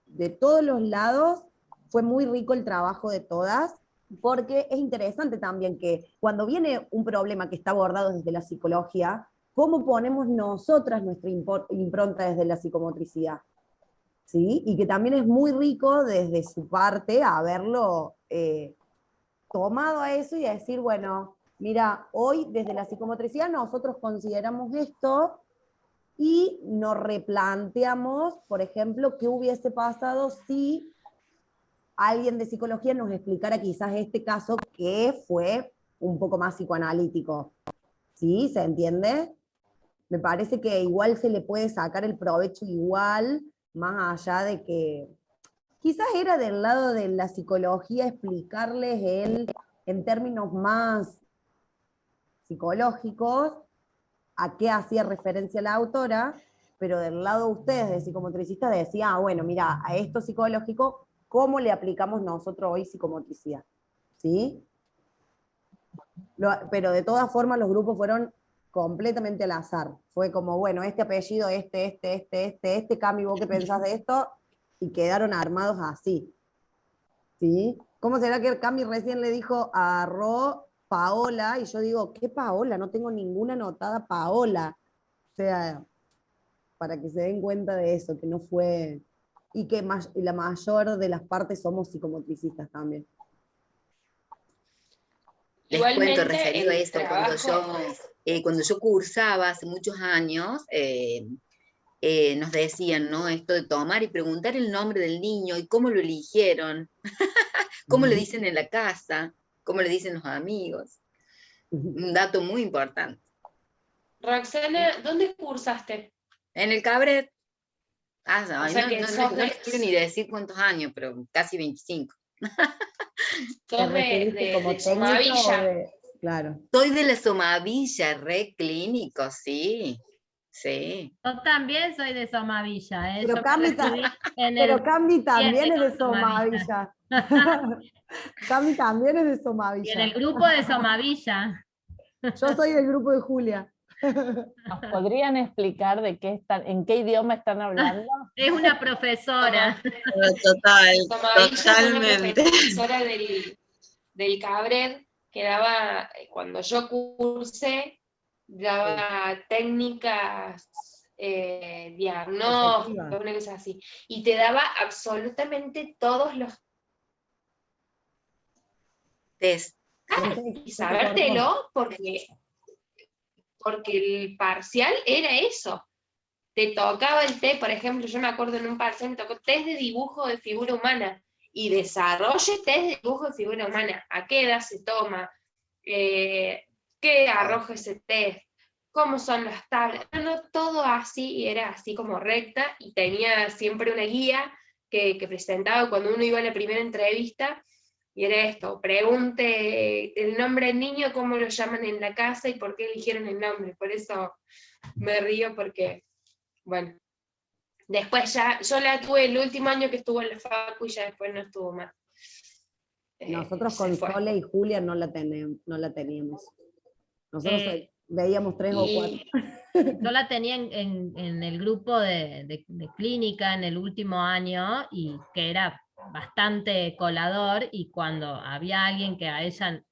de todos los lados fue muy rico el trabajo de todas, porque es interesante también que cuando viene un problema que está abordado desde la psicología, ¿cómo ponemos nosotras nuestra impronta desde la psicomotricidad? ¿Sí? Y que también es muy rico desde su parte haberlo tomado a eso y a decir, bueno, mira, hoy desde la psicomotricidad nosotros consideramos esto y nos replanteamos, por ejemplo, qué hubiese pasado si alguien de psicología nos explicara quizás este caso que fue un poco más psicoanalítico. ¿Sí? ¿Se entiende? Me parece que igual se le puede sacar el provecho igual, más allá de que quizás era del lado de la psicología explicarles en términos más psicológicos, a qué hacía referencia la autora, pero del lado de ustedes, de psicomotricistas, decía, bueno, mira, a esto psicológico, ¿cómo le aplicamos nosotros hoy psicomotricidad? ¿Sí? Pero de todas formas los grupos fueron completamente al azar. Fue como, bueno, este apellido, Cami, ¿vos qué pensás de esto? Y quedaron armados así. ¿Sí? ¿Cómo será que Cami recién le dijo a Ro Paola? Y yo digo, ¿qué Paola? No tengo ninguna anotada Paola. O sea, para que se den cuenta de eso, que no fue... Y que la mayor de las partes somos psicomotricistas también. Les cuento, referido a esto, cuando yo cursaba hace muchos años, nos decían, ¿no? Esto de tomar y preguntar el nombre del niño y cómo lo eligieron, cómo le dicen en la casa, cómo le dicen los amigos. Un dato muy importante. Roxana, ¿dónde cursaste? En el Cabret. O sea que No les quiero ni decir cuántos años, pero casi 25. ¿Sos de Somavilla? Claro. Soy de la Somavilla, re clínico, sí. Sí. Yo también soy de Somavilla, ¿eh? Pero Cami también es de Somavilla. Cami también es de Somavilla. Y en el grupo de Somavilla. Yo soy del grupo de Julia. ¿Nos podrían explicar en qué idioma están hablando? Es una profesora. Totalmente. Una profesora del Cabret que daba, cuando yo cursé, daba técnicas diagnósticas, una cosa así. Y te daba absolutamente todos los test. Y sabértelo porque el parcial era eso. Te tocaba el test, por ejemplo, yo me acuerdo en un parcial me tocó test de dibujo de figura humana y desarrolle test de dibujo de figura humana. ¿A qué edad se toma? ¿Qué arroja ese test? ¿Cómo son las tablas? No, todo así, y era así como recta, y tenía siempre una guía que presentaba cuando uno iba a la primera entrevista, y era esto: pregunte el nombre del niño, cómo lo llaman en la casa y por qué eligieron el nombre. Por eso me río porque, bueno, después ya, yo la tuve el último año que estuvo en la facu y ya después no estuvo más. Nosotros con Sole y Julia no la teníamos. Nosotros veíamos 3 o 4. Yo la tenía en el grupo de clínica en el último año, y que era bastante colador, y cuando había alguien que a ella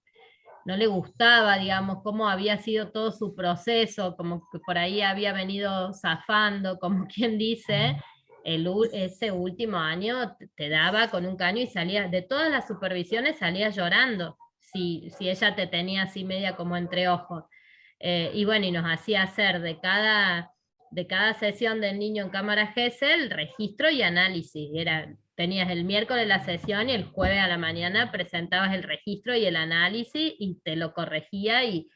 no le gustaba, digamos, cómo había sido todo su proceso, como que por ahí había venido zafando, como quien dice, ese último año te daba con un caño y salía, de todas las supervisiones salía llorando, si ella te tenía así media como entre ojos. Y bueno, y nos hacía hacer de cada sesión del niño en cámara Gesell, registro y análisis. Tenías el miércoles la sesión y el jueves a la mañana presentabas el registro y el análisis y te lo corregía, y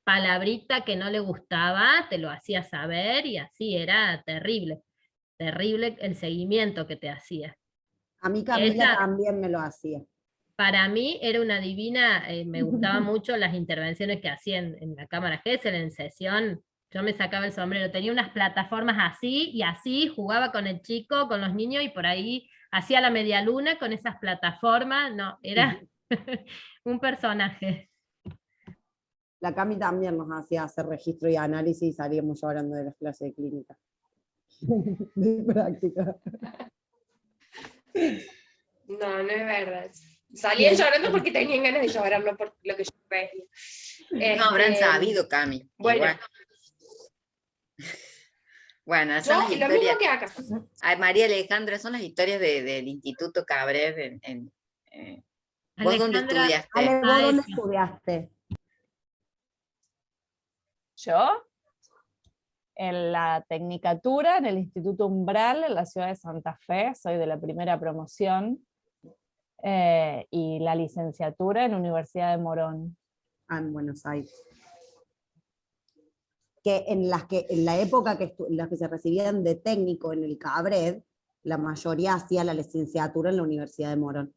palabrita que no le gustaba te lo hacía saber, y así era terrible el seguimiento que te hacía. A mí Camila también me lo hacía. Para mí era una divina, me gustaban mucho las intervenciones que hacían en la cámara Gesell, en sesión. Yo me sacaba el sombrero, tenía unas plataformas así, y así jugaba con el chico, con los niños, y por ahí hacía la media luna con esas plataformas. No, era un personaje. La Cami también nos hacía hacer registro y análisis y salíamos llorando de las clases de clínica. De práctica. No, no es verdad. Salían llorando porque tenían ganas de llorar, no por lo que yo pedía. No habrán sabido, Cami. Bueno. Igual. Bueno, son las historias. Lo mismo que acá. Ay, María Alejandra, son las historias del Instituto Cabret. ¿Vos dónde estudiaste? Ale, ¿vos dónde estudiaste? ¿Yo? En la Tecnicatura, en el Instituto Umbral, en la ciudad de Santa Fe, soy de la primera promoción, y la licenciatura en la Universidad de Morón. En Buenos Aires. En la época en las que se recibían de técnico en el Cabret, la mayoría hacía la licenciatura en la Universidad de Morón.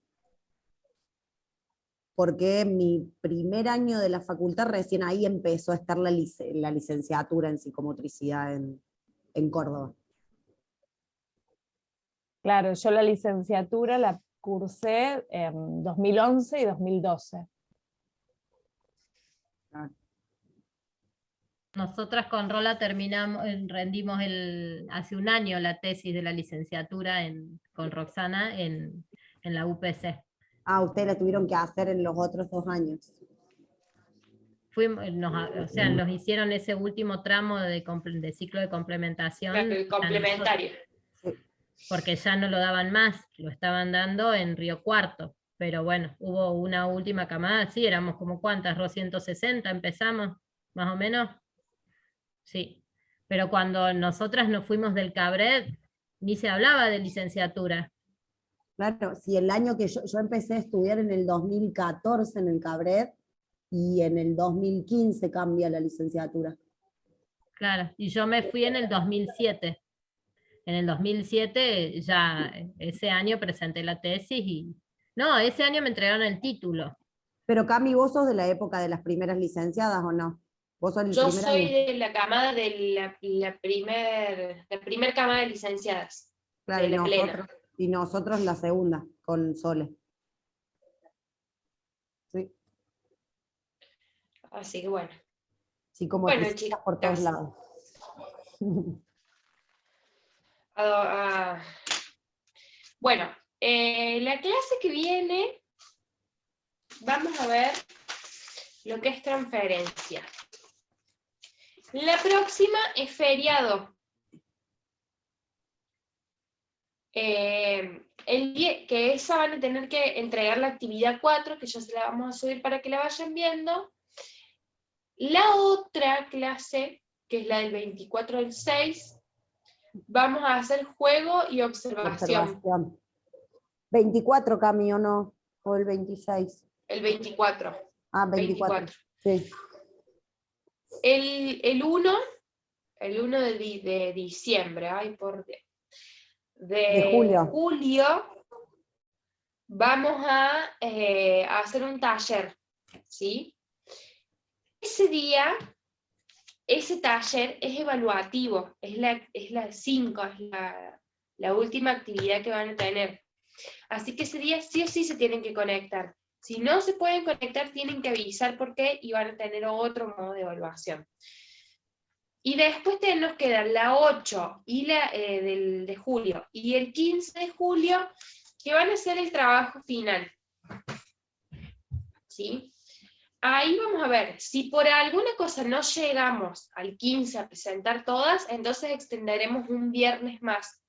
porque mi primer año de la facultad recién ahí empezó a estar la licenciatura en psicomotricidad en Córdoba. Claro, yo la licenciatura la cursé en 2011 y 2012. Nosotras con Rola rendimos hace un año la tesis de la licenciatura con Roxana en la UPC. Ah, ustedes la tuvieron que hacer en los otros 2 años. O sea, nos hicieron ese último tramo de ciclo de complementación. Claro, el complementario. Porque ya no lo daban más, lo estaban dando en Río Cuarto. Pero bueno, hubo una última camada, sí, éramos como ¿cuántas? 160 empezamos, más o menos. Sí, pero cuando nosotras nos fuimos del Cabret, ni se hablaba de licenciatura. Claro, si el año que yo empecé a estudiar en el 2014 en el Cabret, y en el 2015 cambia la licenciatura. Claro, y yo me fui en el 2007. En el 2007 ya ese año presenté la tesis y... No, ese año me entregaron el título. Pero Cami, ¿vos sos de la época de las primeras licenciadas o no? ¿Vos sos el Yo primer soy año? de la camada de la primer camada de licenciadas. Claro, de la plena. y nosotros la segunda, con Sole. Sí. Así que bueno. Sí, como Bueno, chicas por todos lados. Bueno, la clase que viene, vamos a ver lo que es transferencia. La próxima es feriado. Que esa van a tener que entregar la actividad 4, que ya se la vamos a subir para que la vayan viendo. La otra clase, que es la del 24 del 6, vamos a hacer juego y observación. 24, Cami, ¿o no? ¿O el 26? El 24. Ah, 24. Sí. El 1 de diciembre, de julio, vamos a hacer un taller, ¿sí? Ese día, ese taller es evaluativo, es la 5, es la última actividad que van a tener. Así que ese día sí o sí se tienen que conectar. Si no se pueden conectar, tienen que avisar por qué y van a tener otro modo de evaluación. Y después nos quedan la 8 y de julio y el 15 de julio, que van a hacer el trabajo final. ¿Sí? Ahí vamos a ver, si por alguna cosa no llegamos al 15 a presentar todas, entonces extenderemos un viernes más,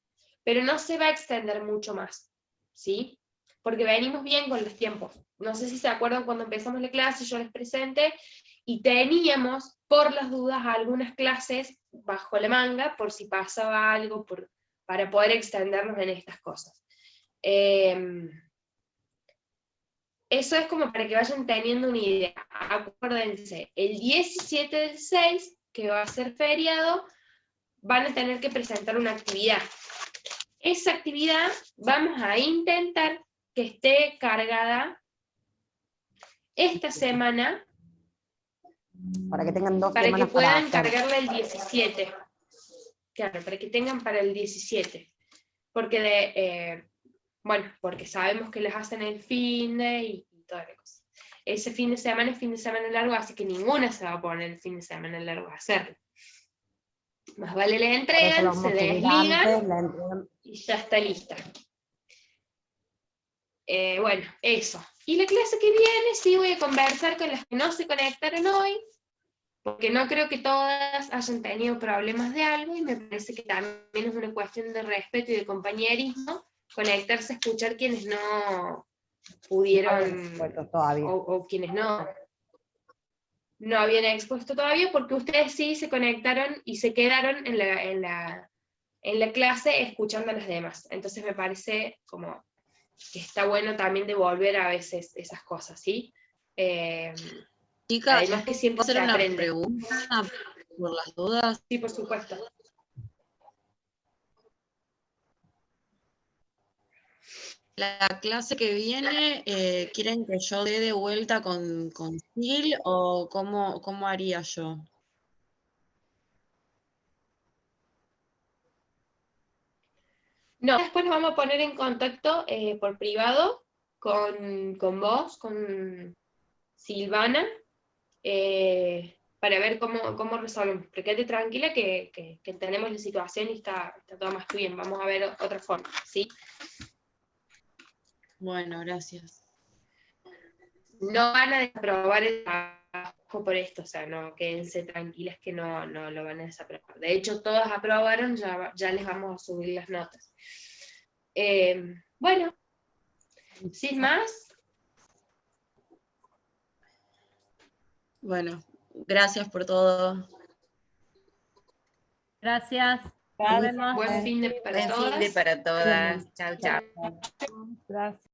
pero no se va a extender mucho más, ¿sí? Porque venimos bien con los tiempos. No sé si se acuerdan cuando empezamos la clase, yo les presenté, y teníamos, por las dudas, algunas clases bajo la manga, por si pasaba algo, para poder extendernos en estas cosas. Eso es como para que vayan teniendo una idea. Acuérdense, el 17 del 6, que va a ser feriado, van a tener que presentar una actividad. Esa actividad vamos a intentar que esté cargada esta semana, para que tengan 2 para semanas que puedan para hacer. cargarla el 17. Claro, para que tengan para el 17. Porque porque sabemos que las hacen el fin de y toda la cosa. Ese fin de semana es fin de semana largo, así que ninguna se va a poner el fin de semana largo a hacerlo. Más vale la entregan, se desligan y ya está lista. Bueno, eso. Y la clase que viene sí voy a conversar con las que no se conectaron hoy, porque no creo que todas hayan tenido problemas de algo, y me parece que también es una cuestión de respeto y de compañerismo conectarse a escuchar quienes no pudieron, o quienes no habían expuesto todavía, porque ustedes sí se conectaron y se quedaron en la clase escuchando a las demás. Entonces me parece como que está bueno también devolver a veces esas cosas, ¿sí? Chicas, además que siempre ¿puedo se hacer aprende. una pregunta por las dudas? Sí, por supuesto. la clase que viene, ¿quieren que yo dé de vuelta con Sil o cómo haría yo? No, después nos vamos a poner en contacto por privado con vos, con Silvana, para ver cómo resolvemos. Pero quédate tranquila que entendemos la situación y está todo más bien. Vamos a ver otra forma, ¿sí? Bueno, gracias. No van a desaprobar el trabajo por esto, o sea, no, quédense tranquilas que no lo van a desaprobar. De hecho, todas aprobaron, ya les vamos a subir las notas. Bueno, sin más. Bueno, gracias por todo. Gracias. Nos vemos. Buen fin de para Buen fin de todas. para todas. Chao, chao. Gracias.